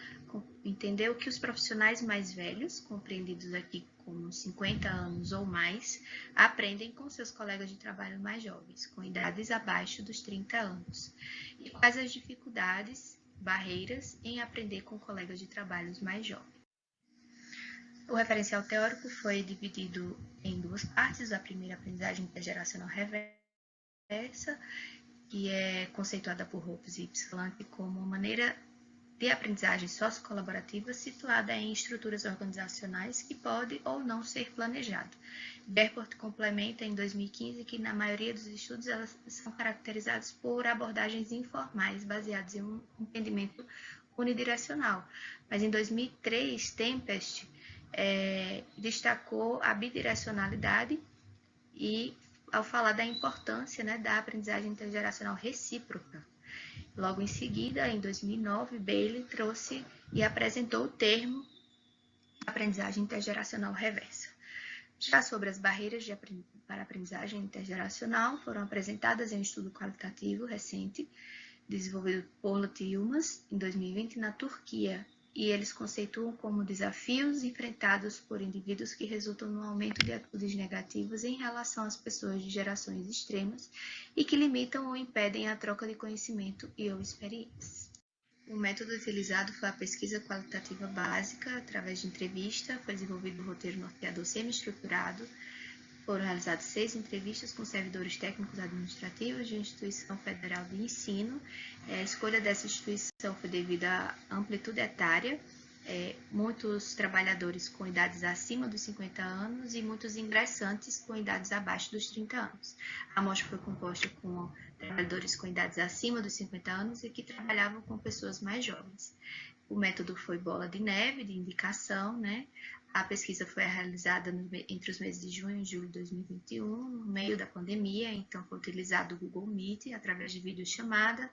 entender o que os profissionais mais velhos, compreendidos aqui como 50 anos ou mais, aprendem com seus colegas de trabalho mais jovens, com idades abaixo dos 30 anos, e quais as dificuldades, barreiras em aprender com colegas de trabalho mais jovens. O referencial teórico foi dividido em duas partes. A primeira, aprendizagem intergeracional reversa, que é conceituada por Hopes e Ypsilanti como uma maneira de aprendizagem sociocolaborativa situada em estruturas organizacionais que pode ou não ser planejado. Berport complementa em 2015 que, na maioria dos estudos, elas são caracterizadas por abordagens informais, baseadas em um entendimento unidirecional. Mas em 2003, Tempest destacou a bidirecionalidade e ao falar da importância, né, da aprendizagem intergeracional recíproca. Logo em seguida, em 2009, Bailey trouxe e apresentou o termo aprendizagem intergeracional reversa. Já sobre as barreiras para a aprendizagem intergeracional, foram apresentadas em um estudo qualitativo recente, desenvolvido por Polat e Yilmaz, em 2020, na Turquia, e eles conceituam como desafios enfrentados por indivíduos que resultam no aumento de atitudes negativas em relação às pessoas de gerações extremas e que limitam ou impedem a troca de conhecimento e ou experiências. O método utilizado foi a pesquisa qualitativa básica, através de entrevista, foi desenvolvido um roteiro norteador semi-estruturado. Foram realizadas 6 entrevistas com servidores técnicos administrativos de instituição federal de ensino. A escolha dessa instituição foi devido à amplitude etária, muitos trabalhadores com idades acima dos 50 anos e muitos ingressantes com idades abaixo dos 30 anos. A amostra foi composta com trabalhadores com idades acima dos 50 anos e que trabalhavam com pessoas mais jovens. O método foi bola de neve, de indicação, né? A pesquisa foi realizada entre os meses de junho e julho de 2021, no meio da pandemia, então foi utilizado o Google Meet através de videochamada,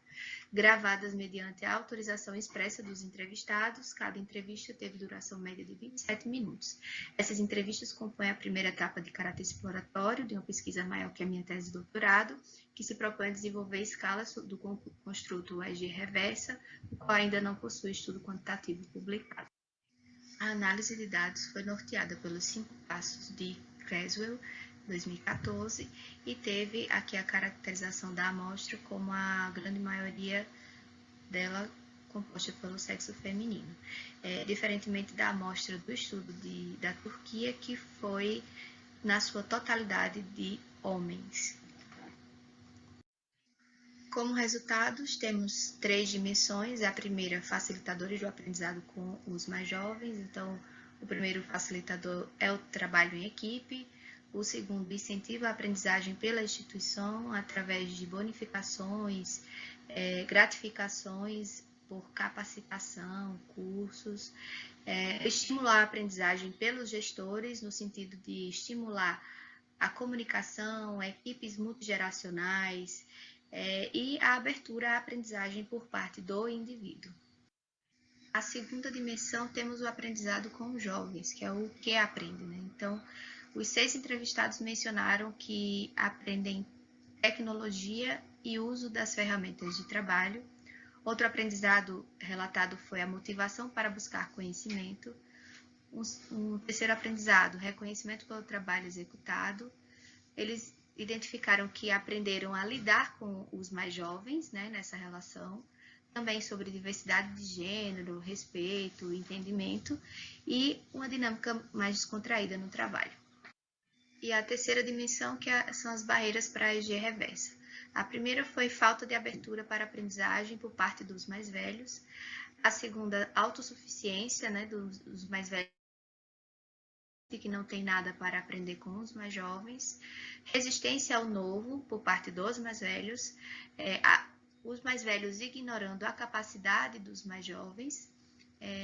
gravadas mediante a autorização expressa dos entrevistados. Cada entrevista teve duração média de 27 minutos. Essas entrevistas compõem a primeira etapa de caráter exploratório de uma pesquisa maior que a minha tese de doutorado, que se propõe a desenvolver escalas do construto EG reversa, o qual ainda não possui estudo quantitativo publicado. A análise de dados foi norteada pelos 5 passos de Creswell, 2014, e teve aqui a caracterização da amostra como a grande maioria dela composta pelo sexo feminino. Diferentemente da amostra do estudo da Turquia, que foi, na sua totalidade, de homens. Como resultados, temos 3 dimensões. A primeira, facilitadores do aprendizado com os mais jovens. Então, o primeiro facilitador é o trabalho em equipe. O segundo, incentiva a aprendizagem pela instituição através de bonificações, gratificações por capacitação, cursos. Estimular a aprendizagem pelos gestores, no sentido de estimular a comunicação, equipes multigeracionais, e a abertura à aprendizagem por parte do indivíduo. A segunda dimensão, temos o aprendizado com os jovens, que é o que aprende, né? Então, os 6 entrevistados mencionaram que aprendem tecnologia e uso das ferramentas de trabalho. Outro aprendizado relatado foi a motivação para buscar conhecimento. Um terceiro aprendizado, reconhecimento pelo trabalho executado. Eles identificaram que aprenderam a lidar com os mais jovens, né, nessa relação, também sobre diversidade de gênero, respeito, entendimento e uma dinâmica mais descontraída no trabalho. E a terceira dimensão, que são as barreiras para a EG reversa. A primeira foi falta de abertura para a aprendizagem por parte dos mais velhos. A segunda, autossuficiência, né, dos mais velhos, que não tem nada para aprender com os mais jovens, resistência ao novo por parte dos mais velhos, os mais velhos ignorando a capacidade dos mais jovens,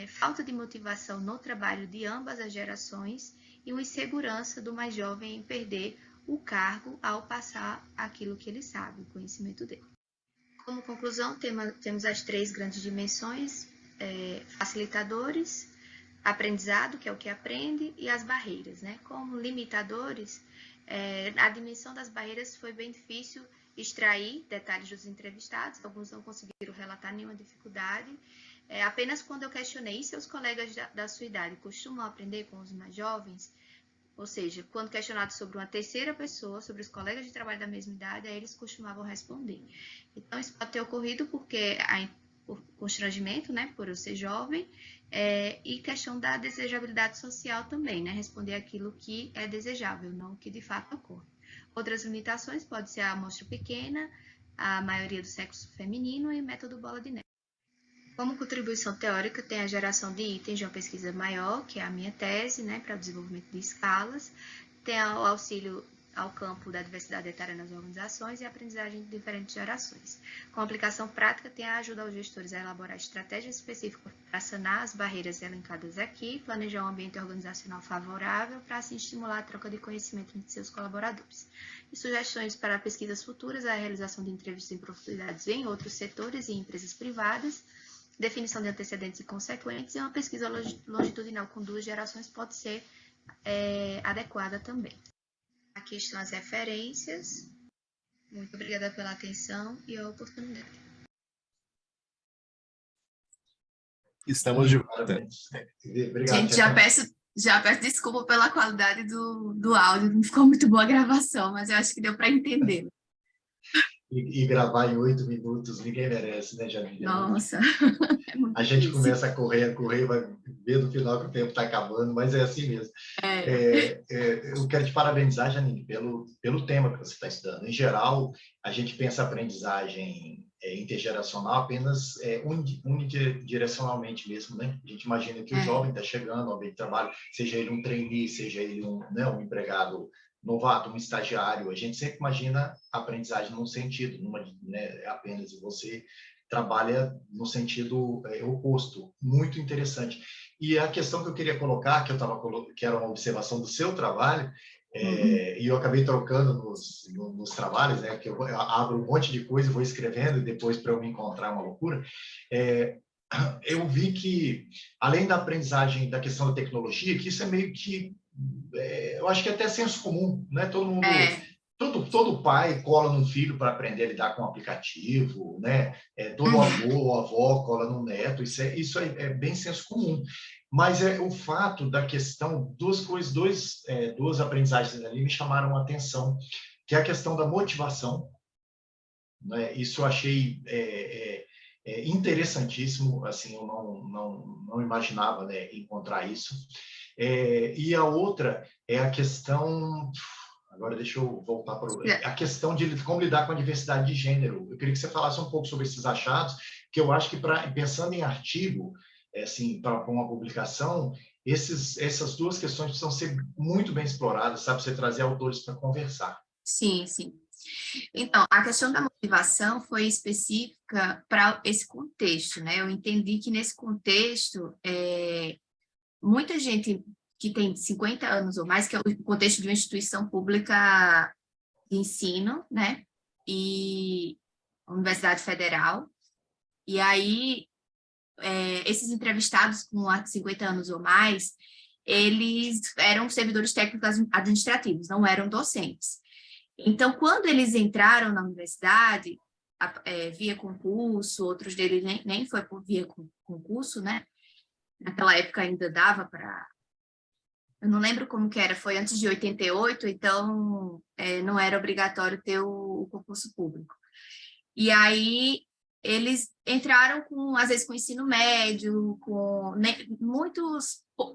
falta de motivação no trabalho de ambas as gerações e uma insegurança do mais jovem em perder o cargo ao passar aquilo que ele sabe, o conhecimento dele. Como conclusão, temos as 3 grandes dimensões, facilitadores, aprendizado, que é o que aprende, e as barreiras, né? Como limitadores, a dimensão das barreiras foi bem difícil extrair detalhes dos entrevistados, alguns não conseguiram relatar nenhuma dificuldade. Apenas quando eu questionei, seus colegas da sua idade costumam aprender com os mais jovens? Ou seja, quando questionados sobre uma terceira pessoa, sobre os colegas de trabalho da mesma idade, aí eles costumavam responder. Então, isso pode ter ocorrido porque por constrangimento, né, por eu ser jovem, e questão da desejabilidade social também, né, responder aquilo que é desejável, não o que de fato ocorre. Outras limitações pode ser a amostra pequena, a maioria do sexo feminino e o método bola de neve. Como contribuição teórica, tem a geração de itens de uma pesquisa maior, que é a minha tese, né, para o desenvolvimento de escalas, tem o auxílio ao campo da diversidade etária nas organizações e a aprendizagem de diferentes gerações. Com aplicação prática, tem a ajuda aos gestores a elaborar estratégias específicas para sanar as barreiras elencadas aqui, planejar um ambiente organizacional favorável para assim estimular a troca de conhecimento entre seus colaboradores. E sugestões para pesquisas futuras, a realização de entrevistas em profundidades em outros setores e empresas privadas, definição de antecedentes e consequentes, e uma pesquisa longitudinal com 2 gerações pode ser adequada também. Aqui estão as referências. Muito obrigada pela atenção e a oportunidade. Estamos de volta. Obrigado, Gente, já peço desculpa pela qualidade do áudio, não ficou muito boa a gravação, mas eu acho que deu para entender. E gravar em 8 minutos, ninguém merece, né, Jamile? Nossa, é muito A gente difícil. começa a correr, vai ver no final que o tempo está acabando, mas é assim mesmo. Eu quero te parabenizar, Janine, pelo tema que você está estudando. Em geral, a gente pensa a aprendizagem intergeracional apenas unidirecionalmente mesmo, né? A gente imagina que o jovem está chegando ao ambiente de trabalho, seja ele um trainee, seja ele um empregado novato, um estagiário, a gente sempre imagina a aprendizagem num sentido, apenas você trabalha no sentido oposto, muito interessante. E a questão que eu queria colocar, que era uma observação do seu trabalho, e eu acabei trocando nos trabalhos, né, que eu abro um monte de coisa, vou escrevendo, e depois para eu me encontrar uma loucura, eu vi que, além da aprendizagem da questão da tecnologia, que isso é meio que eu acho que é até senso comum, né? Todo mundo, todo pai cola num filho para aprender a lidar com um aplicativo, né? Todo avô ou avó cola num neto, isso é bem senso comum. Mas o fato da questão, duas aprendizagens ali me chamaram a atenção, que é a questão da motivação, né? Isso eu achei interessantíssimo, assim, eu não imaginava, né, encontrar isso. E a outra é a questão, agora deixa eu voltar para a questão de como lidar com a diversidade de gênero. Eu queria que você falasse um pouco sobre esses achados, que eu acho que, pensando em artigo, assim, para uma publicação, essas duas questões precisam ser muito bem exploradas, sabe? Você trazer autores para conversar. Sim, sim. Então, a questão da motivação foi específica para esse contexto, né? Eu entendi que nesse contexto, muita gente que tem 50 anos ou mais, que é o contexto de uma instituição pública de ensino, né? E Universidade Federal. E aí, esses entrevistados com 50 anos ou mais, eles eram servidores técnicos administrativos, não eram docentes. Então, quando eles entraram na universidade, via concurso, outros deles nem foi via concurso, né? Naquela época ainda dava para... Eu não lembro como que era, foi antes de 88, então não era obrigatório ter o concurso público. E aí, eles entraram, às vezes, com ensino médio,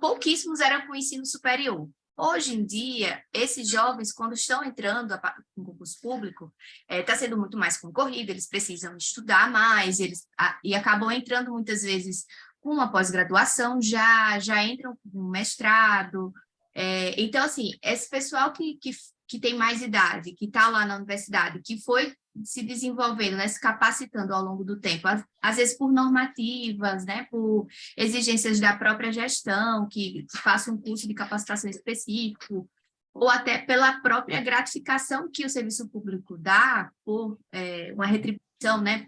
pouquíssimos eram com ensino superior. Hoje em dia, esses jovens, quando estão entrando no concurso público, está sendo muito mais concorrido, eles precisam estudar mais, e acabam entrando muitas vezes com uma pós-graduação, já entram com um mestrado. Então, assim, esse pessoal que tem mais idade, que está lá na universidade, que foi se desenvolvendo, né, se capacitando ao longo do tempo, às vezes por normativas, né, por exigências da própria gestão, que faça um curso de capacitação específico, ou até pela própria gratificação que o serviço público dá por uma retribuição né,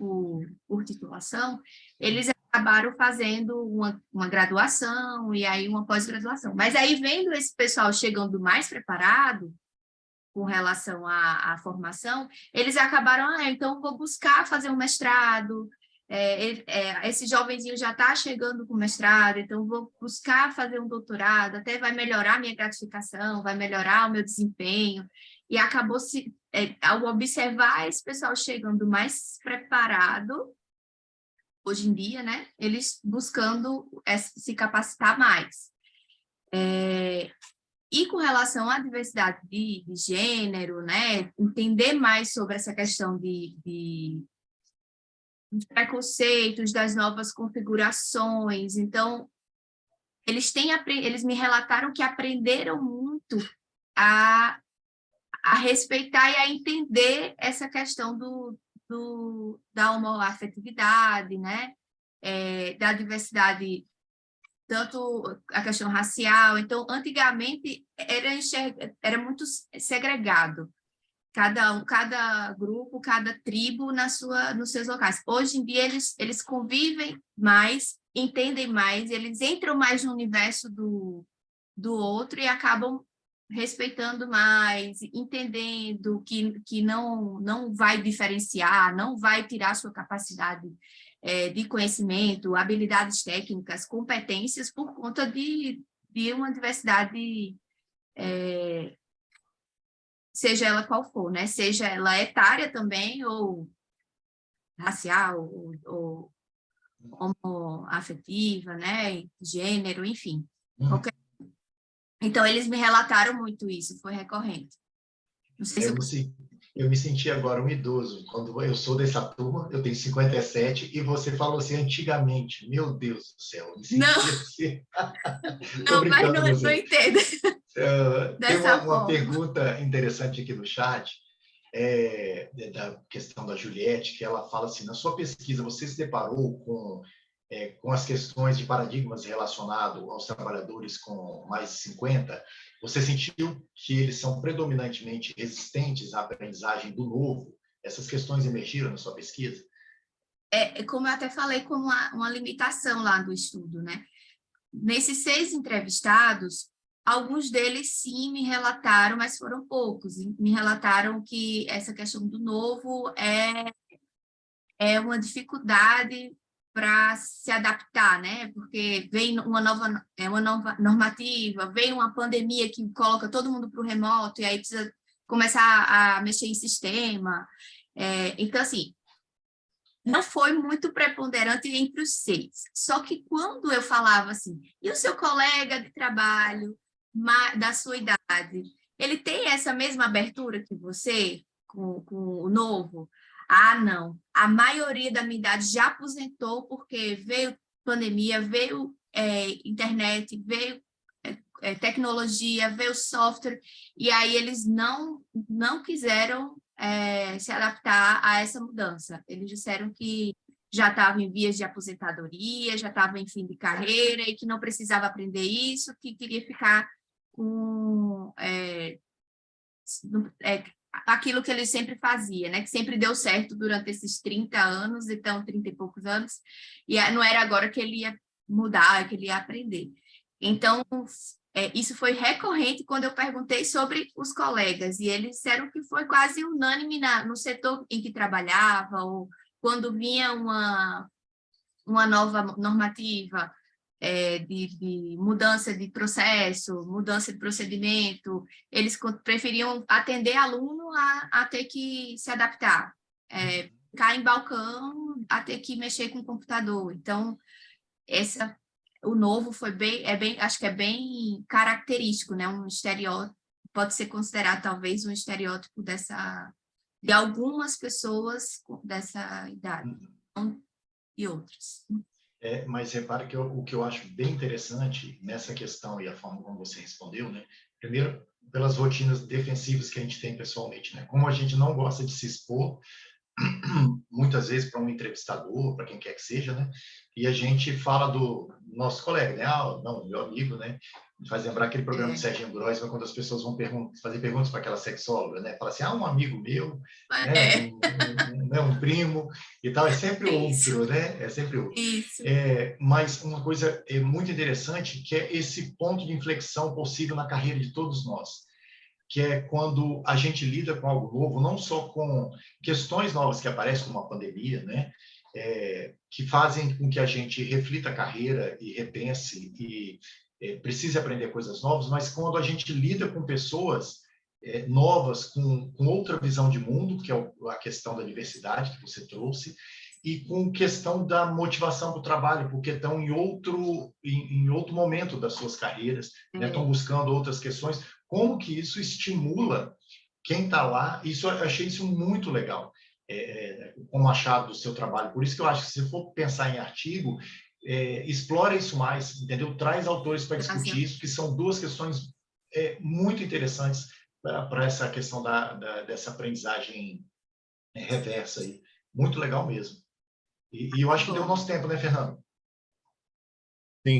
por titulação, eles acabaram fazendo uma graduação e aí uma pós-graduação. Mas aí, vendo esse pessoal chegando mais preparado com relação à formação, eles acabaram, então vou buscar fazer um mestrado, esse jovenzinho já está chegando com mestrado, então vou buscar fazer um doutorado, até vai melhorar a minha gratificação, vai melhorar o meu desempenho, e acabou ao observar esse pessoal chegando mais preparado, hoje em dia, né, eles buscando se capacitar mais. E com relação à diversidade de gênero, né, entender mais sobre essa questão de preconceitos, das novas configurações. Então, eles me relataram que aprenderam muito a respeitar e a entender essa questão da homoafetividade, né? Da diversidade, tanto a questão racial. Então, antigamente, era muito segregado. Cada grupo, cada tribo nos seus locais. Hoje em dia, eles convivem mais, entendem mais, eles entram mais no universo do outro e acabam respeitando mais, entendendo que não vai diferenciar, não vai tirar sua capacidade de conhecimento, habilidades técnicas, competências, por conta de uma diversidade, seja ela qual for, né? Seja ela etária também, ou racial, ou homoafetiva, né? Gênero, enfim. Então, eles me relataram muito isso, foi recorrente. Não sei se eu me senti agora um idoso. Quando eu sou dessa turma, eu tenho 57, e você falou assim, antigamente. Meu Deus do céu, eu me senti assim. Não, mas não entendo. Tem uma pergunta interessante aqui no chat, da questão da Juliette, que ela fala assim, na sua pesquisa, você se deparou com as questões de paradigmas relacionados aos trabalhadores com mais de 50, você sentiu que eles são predominantemente resistentes à aprendizagem do novo? Essas questões emergiram na sua pesquisa? Como eu até falei, como uma limitação lá do estudo, né? Nesses 6 entrevistados, alguns deles sim me relataram, mas foram poucos, me relataram que essa questão do novo é uma dificuldade para se adaptar, né? Porque vem uma nova normativa, vem uma pandemia que coloca todo mundo para o remoto, e aí precisa começar a mexer em sistema. Então, assim, não foi muito preponderante entre os 6. Só que quando eu falava assim, e o seu colega de trabalho da sua idade, ele tem essa mesma abertura que você, com o novo? Ah, não. A maioria da minha idade já aposentou porque veio pandemia, veio internet, veio tecnologia, veio software, e aí eles não quiseram se adaptar a essa mudança. Eles disseram que já estavam em vias de aposentadoria, já estavam em fim de carreira e que não precisava aprender isso, que queria ficar com aquilo que ele sempre fazia, né? Que sempre deu certo durante esses 30 anos, então 30 e poucos anos, e não era agora que ele ia mudar, que ele ia aprender. Então, isso foi recorrente quando eu perguntei sobre os colegas, e eles disseram que foi quase unânime no setor em que trabalhava, ou quando vinha uma nova normativa, de mudança de processo, mudança de procedimento, eles preferiam atender aluno a ter que se adaptar, ficar em balcão, a ter que mexer com o computador. Então, o novo foi acho que é bem característico, né? Um estereótipo, pode ser considerado talvez um estereótipo de algumas pessoas dessa idade, e outras. Mas repare que o que eu acho bem interessante nessa questão e a forma como você respondeu, né? Primeiro, pelas rotinas defensivas que a gente tem pessoalmente, né? Como a gente não gosta de se expor, muitas vezes para um entrevistador, para quem quer que seja, né? E a gente fala do nosso colega, né? Não, meu amigo, né? Faz lembrar aquele programa do Serginho Groisman, quando as pessoas vão fazer perguntas para aquela sexóloga, né? Fala assim, um amigo meu, né? Um primo e tal, é sempre outro, né? É sempre outro. Isso. Mas uma coisa muito interessante, que é esse ponto de inflexão possível na carreira de todos nós, que é quando a gente lida com algo novo, não só com questões novas que aparecem, como a pandemia, né? Que fazem com que a gente reflita a carreira e repense e precise aprender coisas novas, mas quando a gente lida com pessoas novas, com outra visão de mundo, que é a questão da diversidade que você trouxe, e com questão da motivação para o trabalho, porque estão em outro momento das suas carreiras, né? Estão buscando outras questões. Como que isso estimula quem está lá? Eu achei isso muito legal, como achado do seu trabalho. Por isso que eu acho que se for pensar em artigo, explora isso mais, entendeu? Traz autores para discutir isso, que são duas questões muito interessantes para essa questão dessa aprendizagem reversa aí. Muito legal mesmo. E eu acho que deu o nosso tempo, né, Fernando?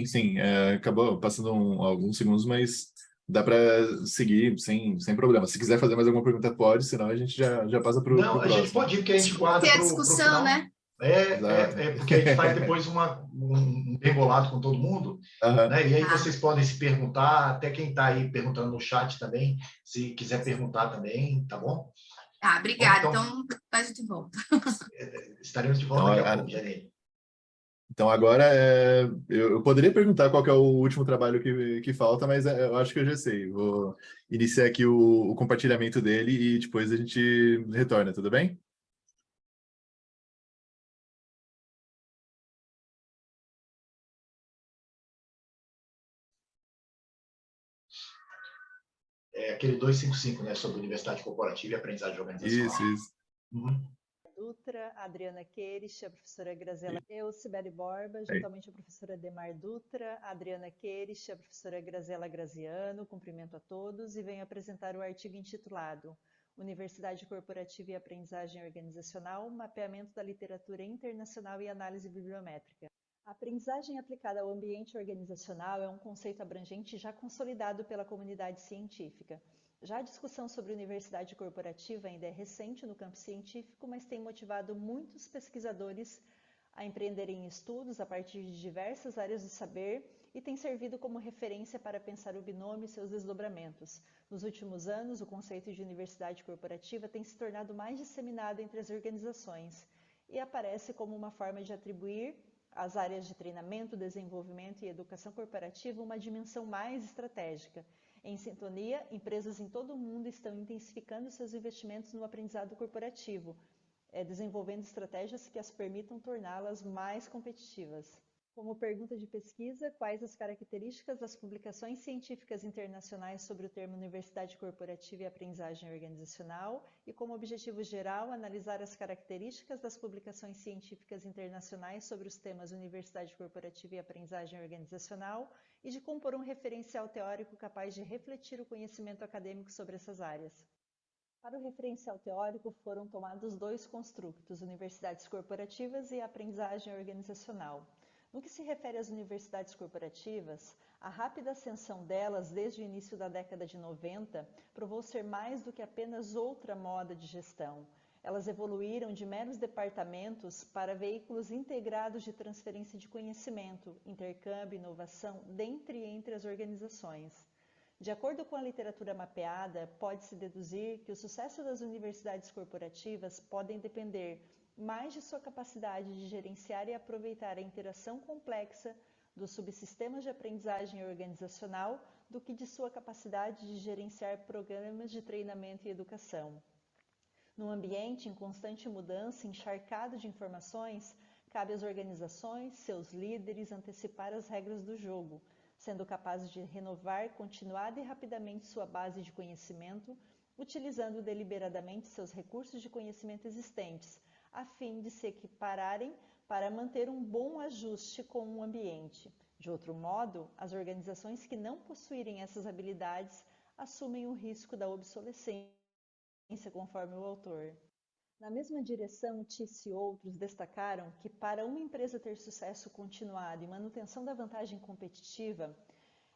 Sim. Acabou passando alguns segundos, mas dá para seguir sem problema. Se quiser fazer mais alguma pergunta, pode, senão a gente já passa para o próximo. Não, a gente pode ir, porque a gente guarda para o final. Né? Porque a gente faz depois um bem bolado com todo mundo, né? E aí vocês podem se perguntar, até quem está aí perguntando no chat também, se quiser perguntar também, tá bom? Obrigada. Então, a gente volta. Estaremos de volta daqui a pouco, Janine. Então, agora, eu poderia perguntar qual que é o último trabalho que falta, mas eu acho que eu já sei. Vou iniciar aqui o compartilhamento dele e depois a gente retorna, tudo bem? Aquele 255, né, sobre universidade corporativa e aprendizagem organizacional. Isso. Dutra, Adriana Queires, a professora Graziela, eu, Sibeli Borba, juntamente a professora Demar Dutra, Adriana Queires, a professora Graziela Graziano, cumprimento a todos e venho apresentar o artigo intitulado Universidade Corporativa e Aprendizagem Organizacional, mapeamento da literatura internacional e análise bibliométrica. A aprendizagem aplicada ao ambiente organizacional é um conceito abrangente já consolidado pela comunidade científica. Já a discussão sobre universidade corporativa ainda é recente no campo científico, mas tem motivado muitos pesquisadores a empreenderem estudos a partir de diversas áreas do saber e tem servido como referência para pensar o binômio e seus desdobramentos. Nos últimos anos, o conceito de universidade corporativa tem se tornado mais disseminado entre as organizações e aparece como uma forma de atribuir às áreas de treinamento, desenvolvimento e educação corporativa uma dimensão mais estratégica. Em sintonia, empresas em todo o mundo estão intensificando seus investimentos no aprendizado corporativo, desenvolvendo estratégias que as permitam torná-las mais competitivas. Como pergunta de pesquisa, quais as características das publicações científicas internacionais sobre o termo Universidade Corporativa e Aprendizagem Organizacional e, como objetivo geral, analisar as características das publicações científicas internacionais sobre os temas Universidade Corporativa e Aprendizagem Organizacional e de compor um referencial teórico capaz de refletir o conhecimento acadêmico sobre essas áreas. Para o referencial teórico foram tomados dois construtos, universidades corporativas e aprendizagem organizacional. No que se refere às universidades corporativas, a rápida ascensão delas desde o início da década de 90 provou ser mais do que apenas outra moda de gestão. Elas evoluíram de meros departamentos para veículos integrados de transferência de conhecimento, intercâmbio e inovação entre as organizações. De acordo com a literatura mapeada, pode-se deduzir que o sucesso das universidades corporativas podem depender mais de sua capacidade de gerenciar e aproveitar a interação complexa dos subsistemas de aprendizagem organizacional do que de sua capacidade de gerenciar programas de treinamento e educação. Num ambiente em constante mudança, encharcado de informações, cabe às organizações, seus líderes, antecipar as regras do jogo, sendo capazes de renovar continuada e rapidamente sua base de conhecimento, utilizando deliberadamente seus recursos de conhecimento existentes, a fim de se equipararem para manter um bom ajuste com o ambiente. De outro modo, as organizações que não possuírem essas habilidades assumem o risco da obsolescência, conforme o autor. Na mesma direção, Tice e outros destacaram que para uma empresa ter sucesso continuado e manutenção da vantagem competitiva,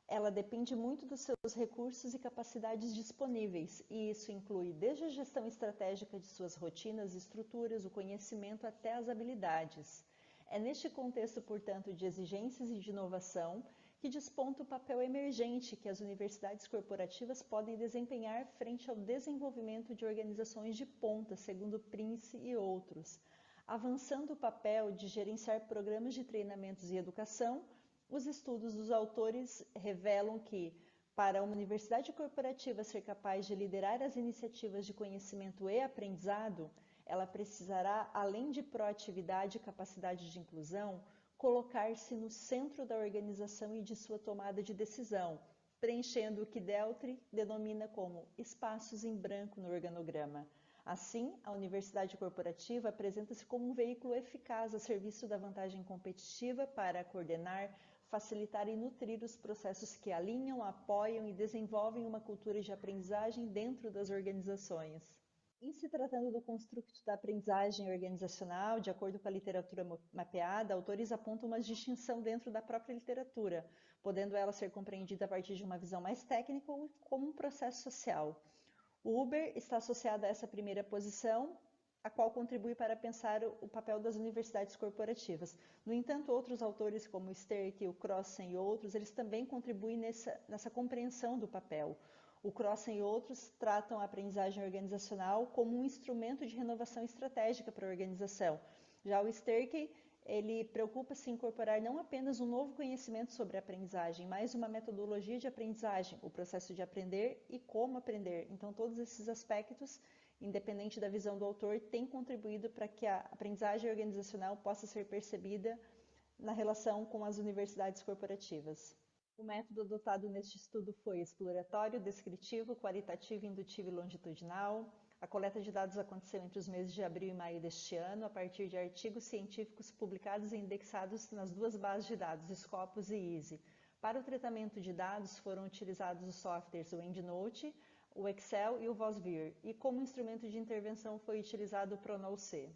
ela depende muito dos seus recursos e capacidades disponíveis, e isso inclui desde a gestão estratégica de suas rotinas e estruturas, o conhecimento até as habilidades. É neste contexto, portanto, de exigências e de inovação que desponta o papel emergente que as universidades corporativas podem desempenhar frente ao desenvolvimento de organizações de ponta, segundo Prince e outros, avançando o papel de gerenciar programas de treinamentos e educação. Os estudos dos autores revelam que, para uma universidade corporativa ser capaz de liderar as iniciativas de conhecimento e aprendizado, ela precisará, além de proatividade e capacidade de inclusão, colocar-se no centro da organização e de sua tomada de decisão, preenchendo o que Deltri denomina como espaços em branco no organograma. Assim, a universidade corporativa apresenta-se como um veículo eficaz a serviço da vantagem competitiva para coordenar, facilitar e nutrir os processos que alinham, apoiam e desenvolvem uma cultura de aprendizagem dentro das organizações. Em se tratando do construto da aprendizagem organizacional, de acordo com a literatura mapeada, autores apontam uma distinção dentro da própria literatura, podendo ela ser compreendida a partir de uma visão mais técnica ou como um processo social. O Uber está associado a essa primeira posição, a qual contribui para pensar o papel das universidades corporativas. No entanto, outros autores, como o Sterk, o Crossen e outros, eles também contribuem nessa compreensão do papel. O Crossen e outros tratam a aprendizagem organizacional como um instrumento de renovação estratégica para a organização. Já o Sterk, ele preocupa-se em incorporar não apenas um novo conhecimento sobre a aprendizagem, mas uma metodologia de aprendizagem, o processo de aprender e como aprender. Então, todos esses aspectos, independente da visão do autor, têm contribuído para que a aprendizagem organizacional possa ser percebida na relação com as universidades corporativas. O método adotado neste estudo foi exploratório, descritivo, qualitativo, indutivo e longitudinal. A coleta de dados aconteceu entre os meses de abril e maio deste ano, a partir de artigos científicos publicados e indexados nas duas bases de dados, Scopus e EASY. Para o tratamento de dados foram utilizados os softwares o EndNote, o Excel e o Vosvir, e como instrumento de intervenção foi utilizado o ProNoC.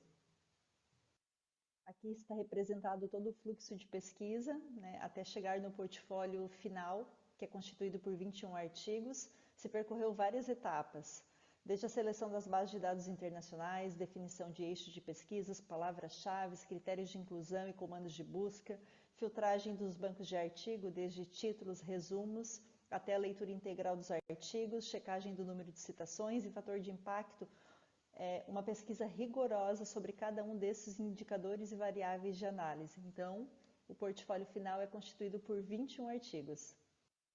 Aqui está representado todo o fluxo de pesquisa, né, até chegar no portfólio final, que é constituído por 21 artigos. Se percorreu várias etapas, desde a seleção das bases de dados internacionais, definição de eixos de pesquisas, palavras-chave, critérios de inclusão e comandos de busca, filtragem dos bancos de artigo, desde títulos, resumos, até a leitura integral dos artigos, checagem do número de citações e fator de impacto, uma pesquisa rigorosa sobre cada um desses indicadores e variáveis de análise. Então, o portfólio final é constituído por 21 artigos.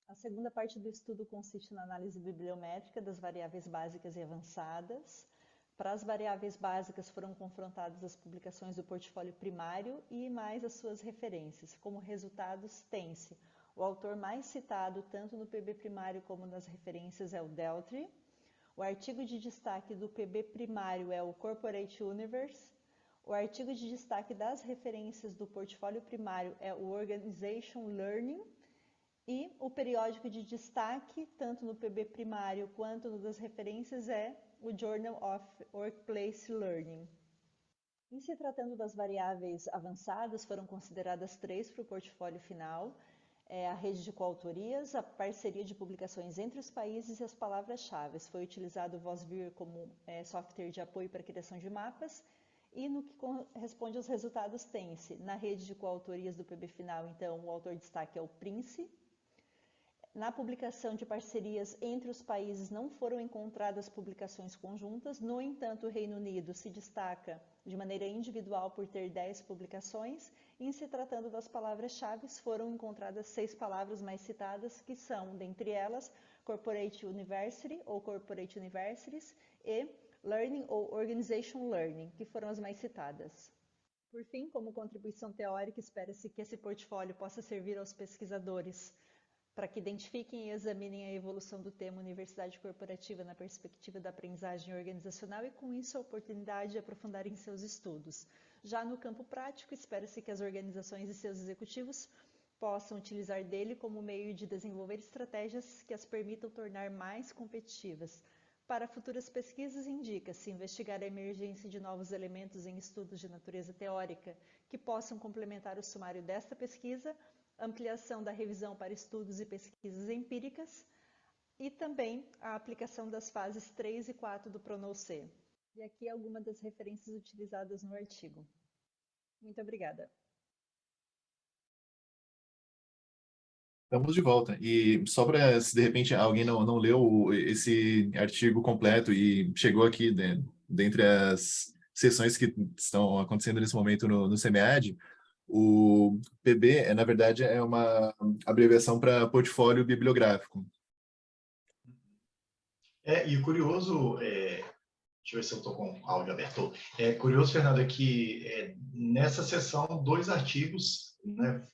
A segunda parte do estudo consiste na análise bibliométrica das variáveis básicas e avançadas. Para as variáveis básicas foram confrontadas as publicações do portfólio primário e mais as suas referências. Como resultados, tem-se o autor mais citado tanto no PB primário como nas referências é o Deltri. O artigo de destaque do PB primário é o Corporate Universe. O artigo de destaque das referências do portfólio primário é o Organization Learning. E o periódico de destaque, tanto no PB primário quanto no das referências, é o Journal of Workplace Learning. Em se tratando das variáveis avançadas, foram consideradas 3 para o portfólio final. A rede de coautorias, a parceria de publicações entre os países e as palavras-chave. Foi utilizado o Vosvir como software de apoio para a criação de mapas, e no que corresponde aos resultados tem-se, na rede de coautorias do PB final, então, o autor de destaque é o Prince. Na publicação de parcerias entre os países não foram encontradas publicações conjuntas, no entanto, o Reino Unido se destaca de maneira individual por ter 10 publicações, e em se tratando das palavras-chave, foram encontradas 6 palavras mais citadas, que são, dentre elas, Corporate University ou Corporate Universities e Learning ou Organization Learning, que foram as mais citadas. Por fim, como contribuição teórica, espera-se que esse portfólio possa servir aos pesquisadores para que identifiquem e examinem a evolução do tema Universidade Corporativa na perspectiva da aprendizagem organizacional e, com isso, a oportunidade de aprofundarem seus estudos. Já no campo prático, espera-se que as organizações e seus executivos possam utilizar dele como meio de desenvolver estratégias que as permitam tornar mais competitivas. Para futuras pesquisas, indica-se investigar a emergência de novos elementos em estudos de natureza teórica que possam complementar o sumário desta pesquisa, ampliação da revisão para estudos e pesquisas empíricas e também a aplicação das fases 3 e 4 do PRONOU-C. E aqui algumas das referências utilizadas no artigo. Muito obrigada. Estamos de volta. E só para, se de repente alguém não leu esse artigo completo e chegou aqui dentre as sessões que estão acontecendo nesse momento no SEMEAD, o PB, na verdade, é uma abreviação para portfólio bibliográfico. E o curioso, deixa eu ver se eu estou com o áudio aberto. É curioso, Fernando, é que nessa sessão, 2 artigos, né,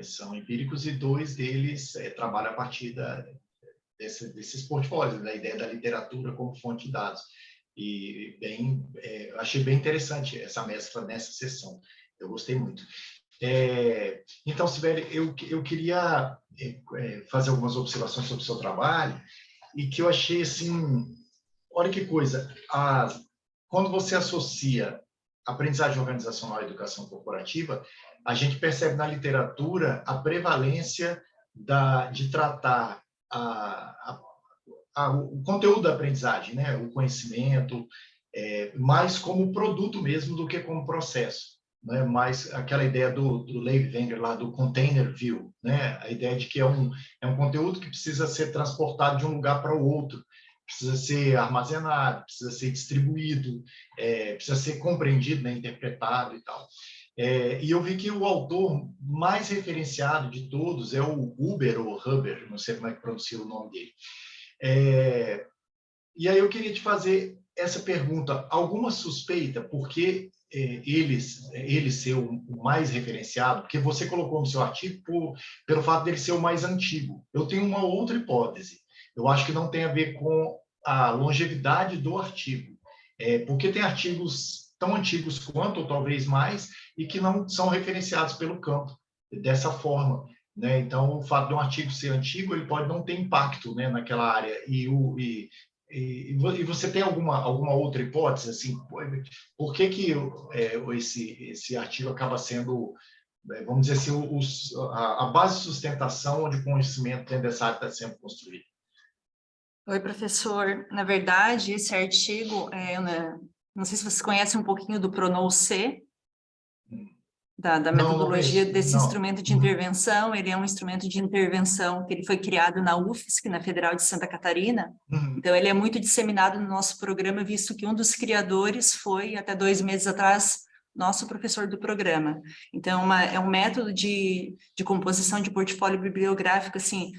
são empíricos e 2 deles trabalham a partir desses portfólios, da ideia da literatura como fonte de dados. E achei bem interessante essa mescla nessa sessão. Eu gostei muito. Então, Sibeli, eu queria fazer algumas observações sobre o seu trabalho e que eu achei assim, olha que coisa, quando você associa aprendizagem organizacional à educação corporativa, a gente percebe na literatura a prevalência de tratar o conteúdo da aprendizagem, né, o conhecimento, mais como produto mesmo do que como processo. Né? Mais aquela ideia do Lev Wenger lá, do container view, né? A ideia de que é um conteúdo que precisa ser transportado de um lugar para o outro, precisa ser armazenado, precisa ser distribuído, precisa ser compreendido, né? Interpretado e tal. E eu vi que o autor mais referenciado de todos é o Huber, ou Huber, não sei como é que pronuncia o nome dele. E aí eu queria te fazer essa pergunta, alguma suspeita, porque ele ser o mais referenciado, porque você colocou no seu artigo pelo fato dele ser o mais antigo. Eu tenho uma outra hipótese. Eu acho que não tem a ver com a longevidade do artigo, porque tem artigos tão antigos quanto, ou talvez mais, e que não são referenciados pelo campo dessa forma. Né? Então, o fato de um artigo ser antigo, ele pode não ter impacto, né, naquela área. E você tem alguma outra hipótese? Assim, por que esse artigo acaba sendo, vamos dizer assim, a base de sustentação onde o conhecimento dentro dessa área está sendo construído? Oi, professor. Na verdade, esse artigo, não sei se vocês conhecem um pouquinho do PRONOU-C, da metodologia desse instrumento de intervenção. Ele é um instrumento de intervenção que ele foi criado na UFSC, na Federal de Santa Catarina. Então, ele é muito disseminado no nosso programa, visto que um dos criadores foi, até 2 meses atrás, nosso professor do programa. Então, é um método de composição de portfólio bibliográfico, assim,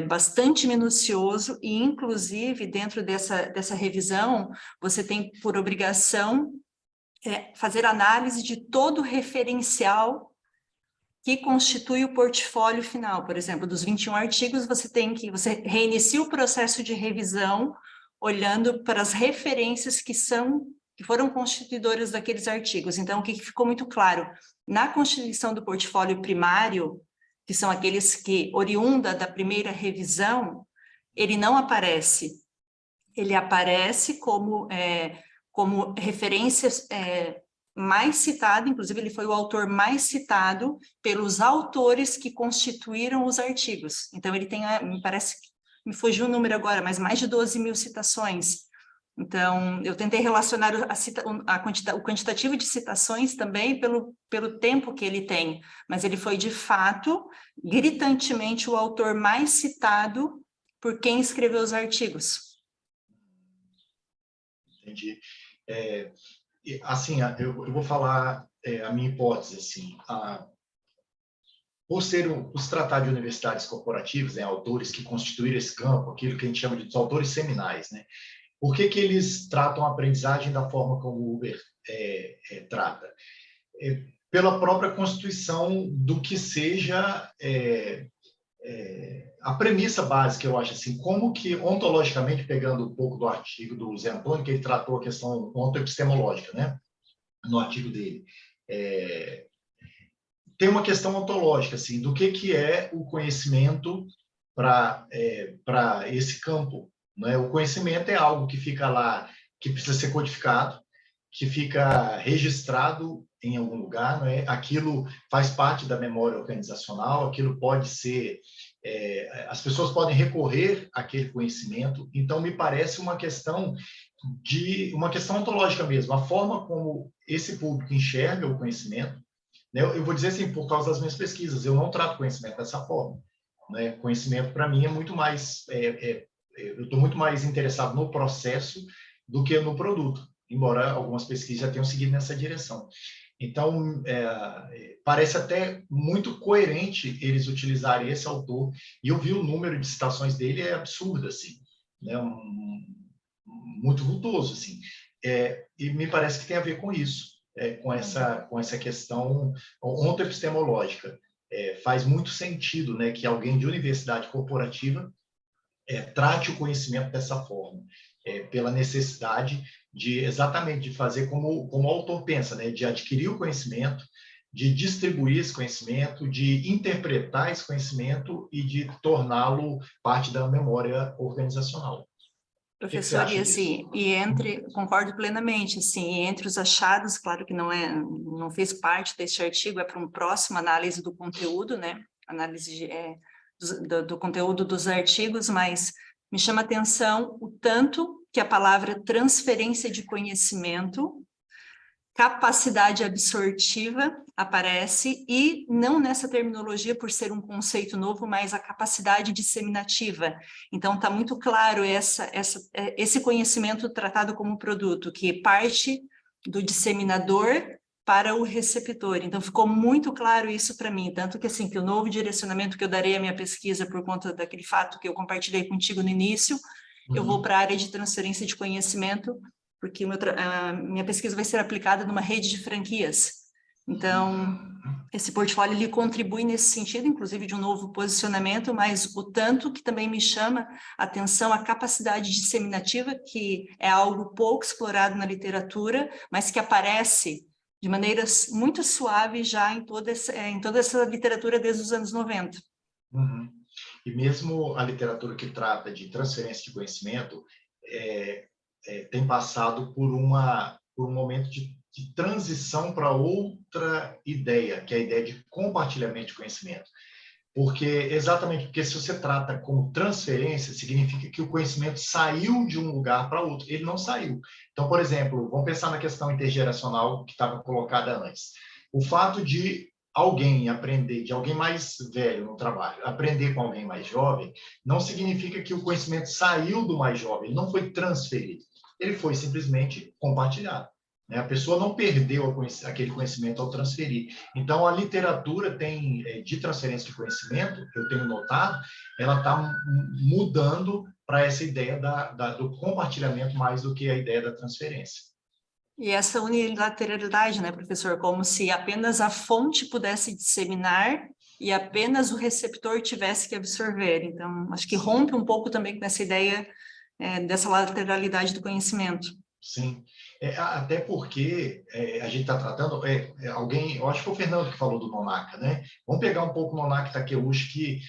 bastante minucioso e, inclusive, dentro dessa revisão, você tem por obrigação fazer análise de todo o referencial que constitui o portfólio final. Por exemplo, dos 21 artigos, você reinicia o processo de revisão olhando para as referências que foram constituidoras daqueles artigos. Então, o que ficou muito claro? Na constituição do portfólio primário, que são aqueles que oriunda da primeira revisão, ele não aparece. Ele aparece como referência mais citada, inclusive ele foi o autor mais citado pelos autores que constituíram os artigos. Então, ele tem, me parece, me fugiu o número agora, mas mais de 12.000 citações. Então, eu tentei relacionar o quantitativo de citações também pelo tempo que ele tem, mas ele foi, de fato, gritantemente o autor mais citado por quem escreveu os artigos. Entendi. Assim, eu vou falar a minha hipótese, assim, por se tratar de universidades corporativas, né, autores que constituíram esse campo, aquilo que a gente chama de autores seminais, né? Por que eles tratam a aprendizagem da forma como o Huber trata? Pela própria constituição do que seja a premissa básica, eu acho assim, como que, ontologicamente, pegando um pouco do artigo do Zé Antônio, que ele tratou a questão ontoepistemológica, né, no artigo dele, tem uma questão ontológica, assim, do que é o conhecimento para esse campo, não é? O conhecimento é algo que fica lá, que precisa ser codificado, que fica registrado em algum lugar, não é? Aquilo faz parte da memória organizacional, aquilo pode ser, as pessoas podem recorrer àquele conhecimento. Então, me parece uma questão ontológica mesmo, a forma como esse público enxerga o conhecimento, né? Eu vou dizer assim, por causa das minhas pesquisas, eu não trato conhecimento dessa forma, né? Conhecimento, para mim, é muito mais, eu estou muito mais interessado no processo do que no produto, embora algumas pesquisas já tenham seguido nessa direção. Então, parece até muito coerente eles utilizarem esse autor, e eu vi o número de citações dele, é absurdo, assim, né? Muito vultoso, assim. E me parece que tem a ver com isso, com essa questão ontoepistemológica. Faz muito sentido, né, que alguém de universidade corporativa trate o conhecimento dessa forma, pela necessidade exatamente de fazer como o autor pensa, né, de adquirir o conhecimento, de distribuir esse conhecimento, de interpretar esse conhecimento e de torná-lo parte da memória organizacional. Professor, e assim, concordo plenamente, assim, entre os achados, claro que não fez parte deste artigo, é para uma próxima análise do conteúdo, né, análise do conteúdo dos artigos, mas me chama a atenção o tanto que a palavra transferência de conhecimento, capacidade absortiva aparece, e não nessa terminologia por ser um conceito novo, mas a capacidade disseminativa. Então, está muito claro esse conhecimento tratado como produto, que parte do disseminador para o receptor. Então, ficou muito claro isso para mim, tanto que, assim, que o novo direcionamento que eu darei à minha pesquisa por conta daquele fato que eu compartilhei contigo no início, eu vou para a área de transferência de conhecimento, porque a minha pesquisa vai ser aplicada numa rede de franquias. Então, esse portfólio ele contribui nesse sentido, inclusive de um novo posicionamento, mas o tanto que também me chama a atenção a capacidade disseminativa, que é algo pouco explorado na literatura, mas que aparece de maneiras muito suaves já em toda essa literatura desde os anos 90. Uhum. E mesmo a literatura que trata de transferência de conhecimento tem passado por um momento de transição para outra ideia, que é a ideia de compartilhamento de conhecimento. Exatamente porque se você trata como transferência, significa que o conhecimento saiu de um lugar para outro. Ele não saiu. Então, por exemplo, vamos pensar na questão intergeracional que estava colocada antes. O fato de alguém aprender, de alguém mais velho no trabalho, aprender com alguém mais jovem, não significa que o conhecimento saiu do mais jovem, ele não foi transferido. Ele foi simplesmente compartilhado. A pessoa não perdeu aquele conhecimento ao transferir. Então, a literatura de transferência de conhecimento, eu tenho notado, ela está mudando para essa ideia do compartilhamento mais do que a ideia da transferência. E essa unilateralidade, né, professor? Como se apenas a fonte pudesse disseminar e apenas o receptor tivesse que absorver. Então, acho que rompe um pouco também com essa ideia dessa lateralidade do conhecimento. Sim, até porque a gente está tratando, alguém, eu acho que foi o Fernando que falou do Nonaka, né? Vamos pegar um pouco o Nonaka e Takeuchi, que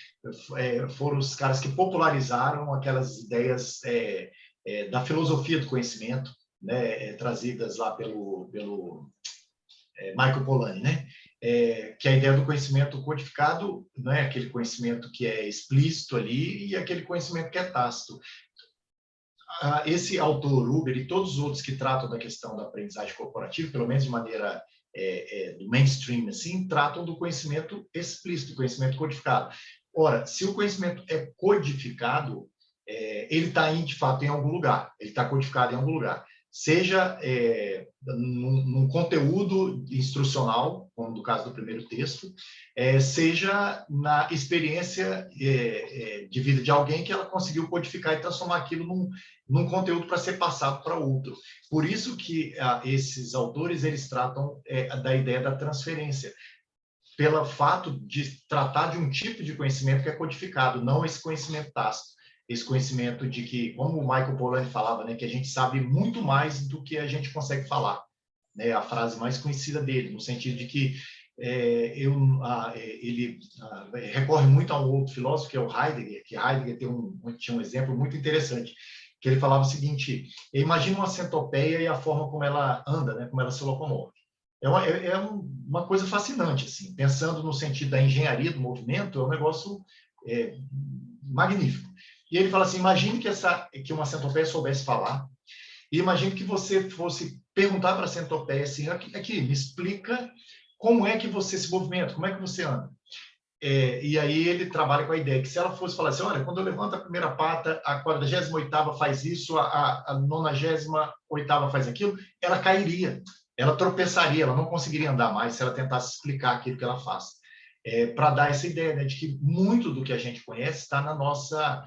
foram os caras que popularizaram aquelas ideias da filosofia do conhecimento, né? Trazidas lá pelo Michael Polanyi, né? Que é a ideia do conhecimento codificado, né? Aquele conhecimento que é explícito ali e aquele conhecimento que é tácito. Esse autor, Huber, e todos os outros que tratam da questão da aprendizagem corporativa, pelo menos de maneira do mainstream, assim, tratam do conhecimento explícito, do conhecimento codificado. Ora, se o conhecimento é codificado, ele está, de fato, em algum lugar, ele está codificado em algum lugar. Seja num conteúdo instrucional, como no caso do primeiro texto, seja na experiência de vida de alguém que ela conseguiu codificar e transformar aquilo num conteúdo para ser passado para outro. Por isso que esses autores eles tratam da ideia da transferência, pelo fato de tratar de um tipo de conhecimento que é codificado, não esse conhecimento tácito. Esse conhecimento de que, como o Michael Polanyi falava, né, que a gente sabe muito mais do que a gente consegue falar, né, a frase mais conhecida dele, no sentido de que ele recorre muito a um outro filósofo, que é o Heidegger, que Heidegger tinha um exemplo muito interessante, que ele falava o seguinte: imagina uma centopeia e a forma como ela anda, né, como ela se locomove. É uma coisa fascinante, assim, pensando no sentido da engenharia do movimento, é um negócio magnífico. E ele fala assim: imagine que uma centopeia soubesse falar, e imagine que você fosse perguntar para a centopeia assim: aqui, me explica como é que você se movimenta, como é que você anda. E aí ele trabalha com a ideia que se ela fosse falar assim: olha, quando eu levanto a primeira pata, a 48ª faz isso, a 98ª faz aquilo, ela cairia, ela tropeçaria, ela não conseguiria andar mais se ela tentasse explicar aquilo que ela faz. Para dar essa ideia, né, de que muito do que a gente conhece está na nossa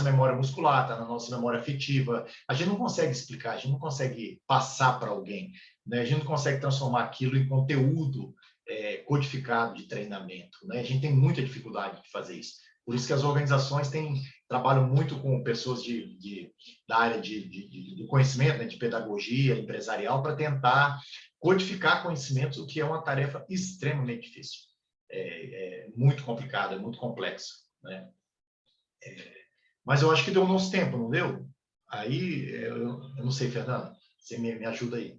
memória muscular, está na nossa memória afetiva. A gente não consegue explicar, a gente não consegue passar para alguém, né? A gente não consegue transformar aquilo em conteúdo codificado de treinamento, né? A gente tem muita dificuldade de fazer isso. Por isso que as organizações trabalham muito com pessoas da área do conhecimento, né, de pedagogia empresarial, para tentar codificar conhecimentos, o que é uma tarefa extremamente difícil. Muito complicado, é muito complexo, né? Mas eu acho que deu o nosso tempo, não deu? Aí, eu não sei, Fernando, você me ajuda aí.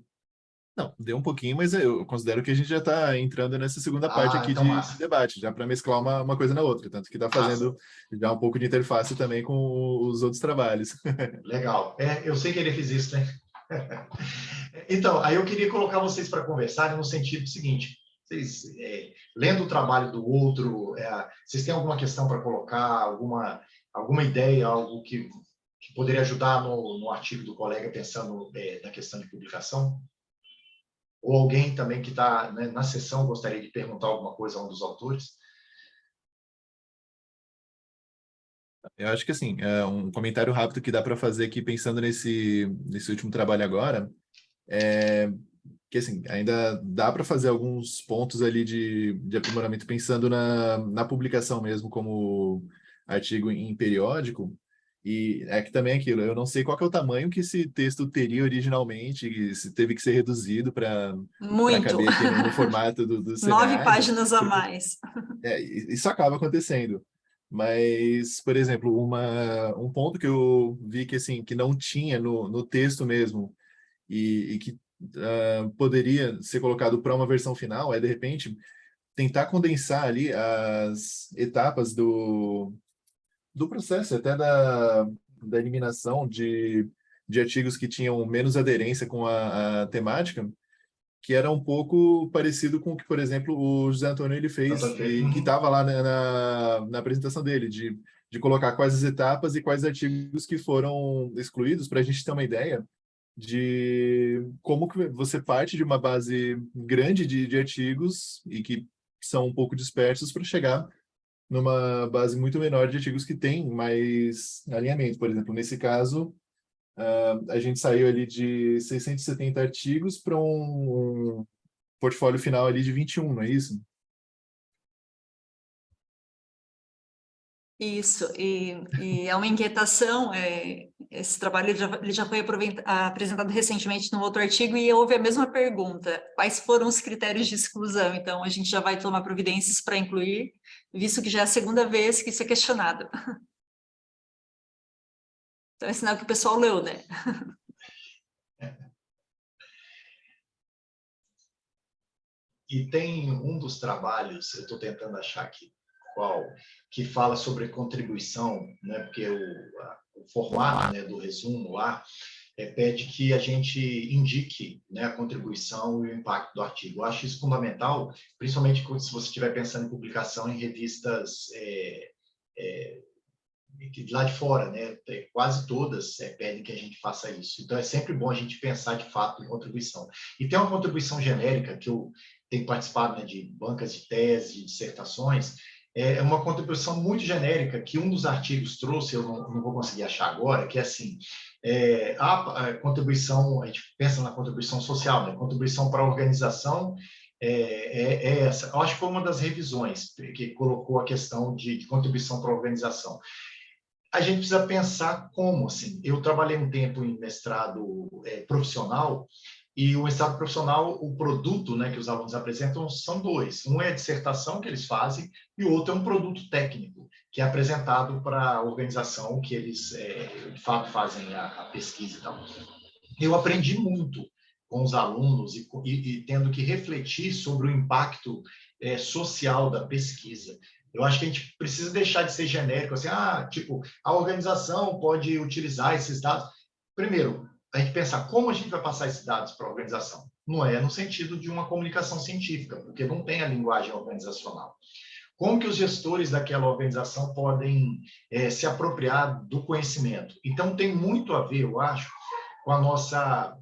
Não, deu um pouquinho, mas eu considero que a gente já está entrando nessa segunda parte aqui então de debate, já para mesclar uma coisa na outra, tanto que está fazendo já um pouco de interface também com os outros trabalhos. Legal. Eu sei que ele fez isso, né? Então, aí eu queria colocar vocês para conversarem no sentido seguinte: vocês, lendo o trabalho do outro, vocês têm alguma questão para colocar, alguma ideia, algo que poderia ajudar no artigo do colega, pensando na questão de publicação? Ou alguém também que está, né, na sessão gostaria de perguntar alguma coisa a um dos autores? Eu acho que, assim, um comentário rápido que dá para fazer aqui, pensando nesse último trabalho agora, que, assim, ainda dá para fazer alguns pontos ali de aprimoramento, pensando na publicação mesmo, como artigo em periódico. E que também é aquilo, eu não sei qual que é o tamanho que esse texto teria originalmente, se teve que ser reduzido para caber aqui no formato do SEMEAD. 9 páginas a mais. Isso acaba acontecendo. Mas, por exemplo, um ponto que eu vi que, assim, que não tinha no texto mesmo e que poderia ser colocado para uma versão final de repente, tentar condensar ali as etapas do processo, até da eliminação de artigos que tinham menos aderência com a temática, que era um pouco parecido com o que, por exemplo, o José Antônio ele fez, e que estava lá na apresentação dele, de colocar quais as etapas e quais artigos que foram excluídos, para a gente ter uma ideia de como que você parte de uma base grande de artigos e que são um pouco dispersos para chegar numa base muito menor de artigos que tem mais alinhamento. Por exemplo, nesse caso, a gente saiu ali de 670 artigos para um portfólio final ali de 21, não é isso? Isso, e é uma inquietação, esse trabalho ele já foi apresentado recentemente num outro artigo e houve a mesma pergunta: quais foram os critérios de exclusão? Então, a gente já vai tomar providências para incluir, visto que já é a segunda vez que isso é questionado. Então, é sinal que o pessoal leu, né? E tem um dos trabalhos, eu estou tentando achar aqui qual, que fala sobre contribuição, né? Porque o formato, né, do resumo lá pede que a gente indique, né, a contribuição e o impacto do artigo. Eu acho isso fundamental, principalmente se você estiver pensando em publicação em revistas lá de fora, né? Quase todas pedem que a gente faça isso. Então, é sempre bom a gente pensar, de fato, em contribuição. E tem uma contribuição genérica, que eu tenho participado, né, de bancas de tese, de dissertações, é uma contribuição muito genérica, que um dos artigos trouxe, eu não vou conseguir achar agora, que é assim: a contribuição, a gente pensa na contribuição social, né? Contribuição para a organização essa. Eu acho que foi uma das revisões que colocou a questão de contribuição para a organização. A gente precisa pensar como, assim, eu trabalhei um tempo em mestrado profissional E o mestrado profissional, o produto, né, que os alunos apresentam são dois. Um é a dissertação que eles fazem e o outro é um produto técnico, que é apresentado para a organização que eles, de fato, fazem a pesquisa e tal. Eu aprendi muito com os alunos e tendo que refletir sobre o impacto social da pesquisa. Eu acho que a gente precisa deixar de ser genérico, assim, tipo, a organização pode utilizar esses dados. Primeiro, a gente pensar como a gente vai passar esses dados para a organização. Não é no sentido de uma comunicação científica, porque não tem a linguagem organizacional. Como que os gestores daquela organização podem se apropriar do conhecimento? Então, tem muito a ver, eu acho, com a nossa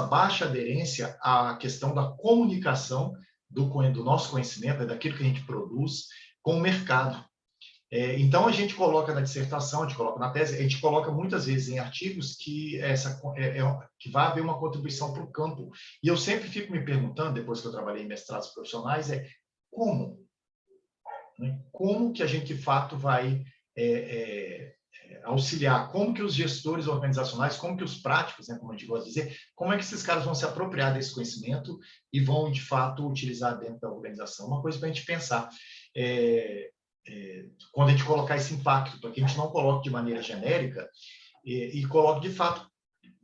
baixa aderência à questão da comunicação do nosso conhecimento, daquilo que a gente produz, com o mercado. Então, a gente coloca na dissertação, a gente coloca na tese, a gente coloca muitas vezes em artigos que vai haver uma contribuição para o campo. E eu sempre fico me perguntando, depois que eu trabalhei em mestrados profissionais, como? Né? Como que a gente, de fato, vai auxiliar? Como que os gestores organizacionais, como que os práticos, né, como a gente gosta de dizer, como é que esses caras vão se apropriar desse conhecimento e vão, de fato, utilizar dentro da organização? Uma coisa para a gente pensar. Quando a gente colocar esse impacto, para que a gente não coloque de maneira genérica e coloque, de fato,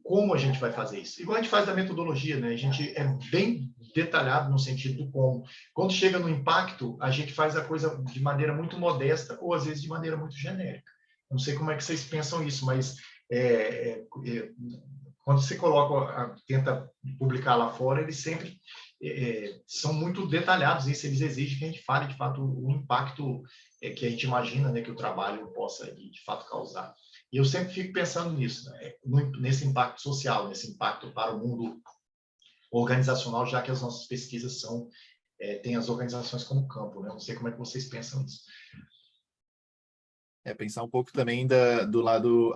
como a gente vai fazer isso. Igual a gente faz da metodologia, né? A gente é bem detalhado no sentido do como. Quando chega no impacto, a gente faz a coisa de maneira muito modesta ou, às vezes, de maneira muito genérica. Não sei como é que vocês pensam isso, mas quando você tenta publicar lá fora, eles sempre são muito detalhados nisso, eles exigem que a gente fale, de fato, o impacto que a gente imagina, né, que o trabalho possa, de fato, causar. E eu sempre fico pensando nisso, né, nesse impacto social, nesse impacto para o mundo organizacional, já que as nossas pesquisas têm as organizações como campo, né? Não sei como é que vocês pensam nisso. Pensar um pouco também do lado,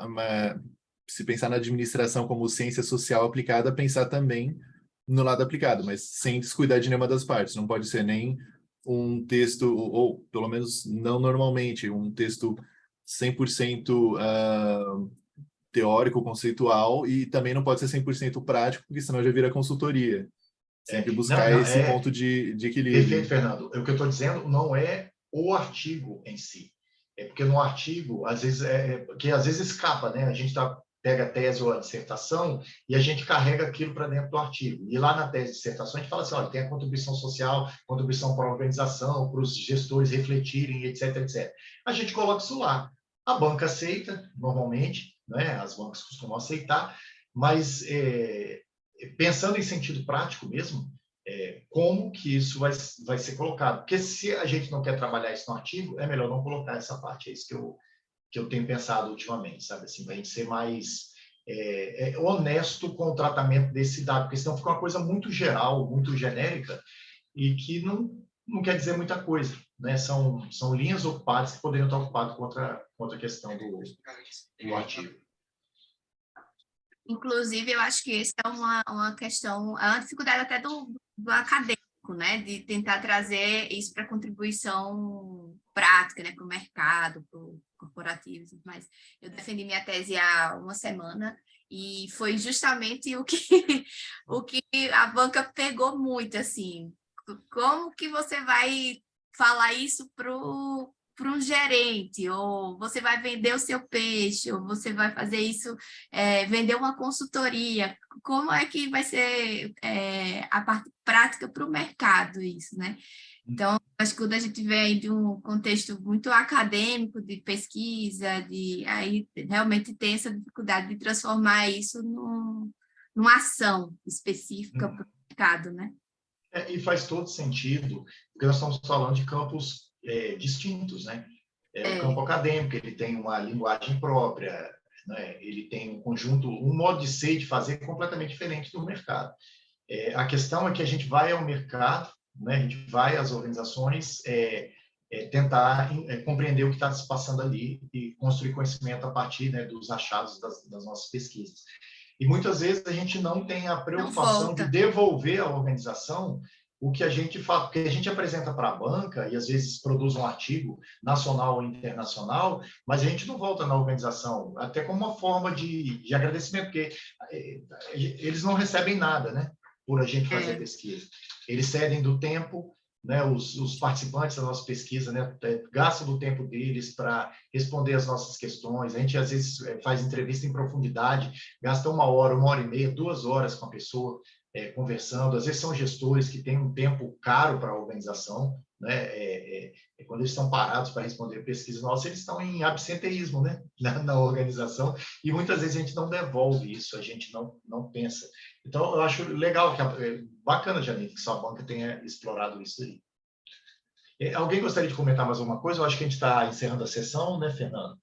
se pensar na administração como ciência social aplicada, pensar também no lado aplicado, mas sem descuidar de nenhuma das partes. Não pode ser nem um texto, ou pelo menos não normalmente, um texto 100% teórico, conceitual, e também não pode ser 100% prático, porque senão já vira consultoria. Sempre buscar esse ponto de equilíbrio. Perfeito, Fernando. O que eu estou dizendo não é o artigo em si. Porque no artigo, às vezes, que às vezes escapa, né? A gente pega a tese ou a dissertação e a gente carrega aquilo para dentro do artigo. E lá na tese e dissertação a gente fala assim, olha, tem a contribuição social, contribuição para a organização, para os gestores refletirem, etc, etc. A gente coloca isso lá. A banca aceita, normalmente, né? As bancas costumam aceitar, mas pensando em sentido prático mesmo, como que isso vai ser colocado. Porque se a gente não quer trabalhar isso no artigo, é melhor não colocar essa parte. É isso que eu tenho pensado ultimamente, sabe? Assim, para a gente ser mais honesto com o tratamento desse dado, porque senão fica uma coisa muito geral, muito genérica, e que não quer dizer muita coisa, né? São linhas ocupadas que poderiam estar ocupadas contra a questão do artigo. Inclusive, eu acho que essa é uma questão, uma dificuldade até do acadêmico, né? De tentar trazer isso para contribuição prática, né? Para o mercado, para o corporativo e tudo mais. Eu defendi minha tese há uma semana e foi justamente o que a banca pegou muito, assim. Como que você vai falar isso para um gerente, ou você vai vender o seu peixe, ou você vai fazer isso, vender uma consultoria, como é que vai ser a parte prática para o mercado isso, né? Então, acho que quando a gente vem de um contexto muito acadêmico, de pesquisa, aí realmente tem essa dificuldade de transformar isso numa ação específica para o mercado, né? E faz todo sentido, porque nós estamos falando de campos distintos, né? O campo acadêmico, ele tem uma linguagem própria, né? Ele tem um conjunto, um modo de ser e de fazer completamente diferente do mercado. A questão é que a gente vai ao mercado, né? A gente vai às organizações tentar compreender o que está se passando ali e construir conhecimento a partir, né, dos achados das nossas pesquisas. E muitas vezes a gente não tem a preocupação de devolver à organização o que a gente fala, porque a gente apresenta para a banca e às vezes produz um artigo nacional ou internacional, mas a gente não volta na organização, até como uma forma de agradecimento, porque eles não recebem nada, né, por a gente fazer pesquisa. Eles cedem do tempo, né, os participantes da nossa pesquisa, né, gastam do tempo deles para responder as nossas questões. A gente, às vezes, faz entrevista em profundidade, gasta 1 hora, 1h30, 2 horas com a pessoa conversando. Às vezes são gestores que têm um tempo caro para a organização, né, quando eles estão parados para responder pesquisa nossa, eles estão em absenteísmo, né, na organização, e muitas vezes a gente não devolve isso, a gente não pensa. Então, eu acho legal, bacana, Janine, que sua banca tenha explorado isso aí. Alguém gostaria de comentar mais alguma coisa? Eu acho que a gente está encerrando a sessão, né, Fernando?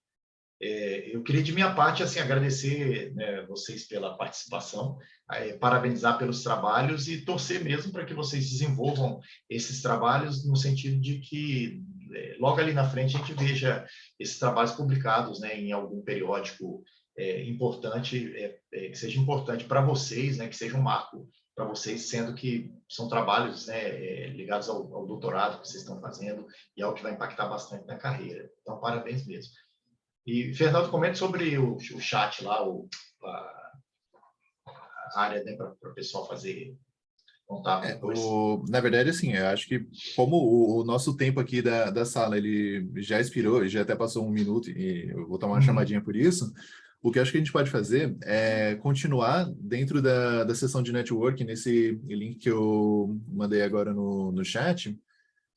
Eu queria, de minha parte, assim, agradecer, né, vocês pela participação, parabenizar pelos trabalhos e torcer mesmo para que vocês desenvolvam esses trabalhos no sentido de que, logo ali na frente, a gente veja esses trabalhos publicados, né, em algum periódico importante, que seja importante para vocês, né, que seja um marco para vocês, sendo que são trabalhos, né, ligados ao doutorado que vocês estão fazendo e ao que vai impactar bastante na carreira. Então, parabéns mesmo. E, Fernando, comente sobre o chat lá, a área, né, para o pessoal fazer contar depois. Na verdade, assim, eu acho que como o nosso tempo aqui da sala, ele já expirou, já até passou 1 minuto, e eu vou tomar uma chamadinha por isso, o que eu acho que a gente pode fazer é continuar dentro da sessão de networking, nesse link que eu mandei agora no chat,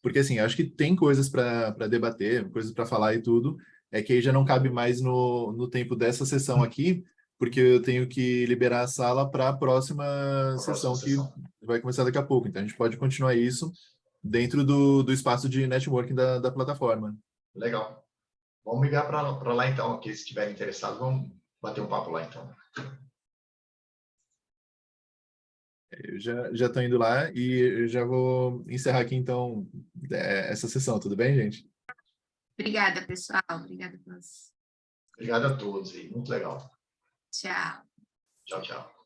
porque, assim, eu acho que tem coisas para debater, coisas para falar e tudo, que aí já não cabe mais no tempo dessa sessão aqui, porque eu tenho que liberar a sala para a próxima sessão que vai começar daqui a pouco. Então, a gente pode continuar isso dentro do espaço de networking da plataforma. Legal. Vamos ligar para lá, então, aqui, se estiverem interessados, vamos bater um papo lá, então. Eu já estou indo lá e eu já vou encerrar aqui, então, essa sessão. Tudo bem, gente? Obrigada, pessoal. Obrigada pelas... Obrigado a todos. Muito legal. Tchau. Tchau, tchau.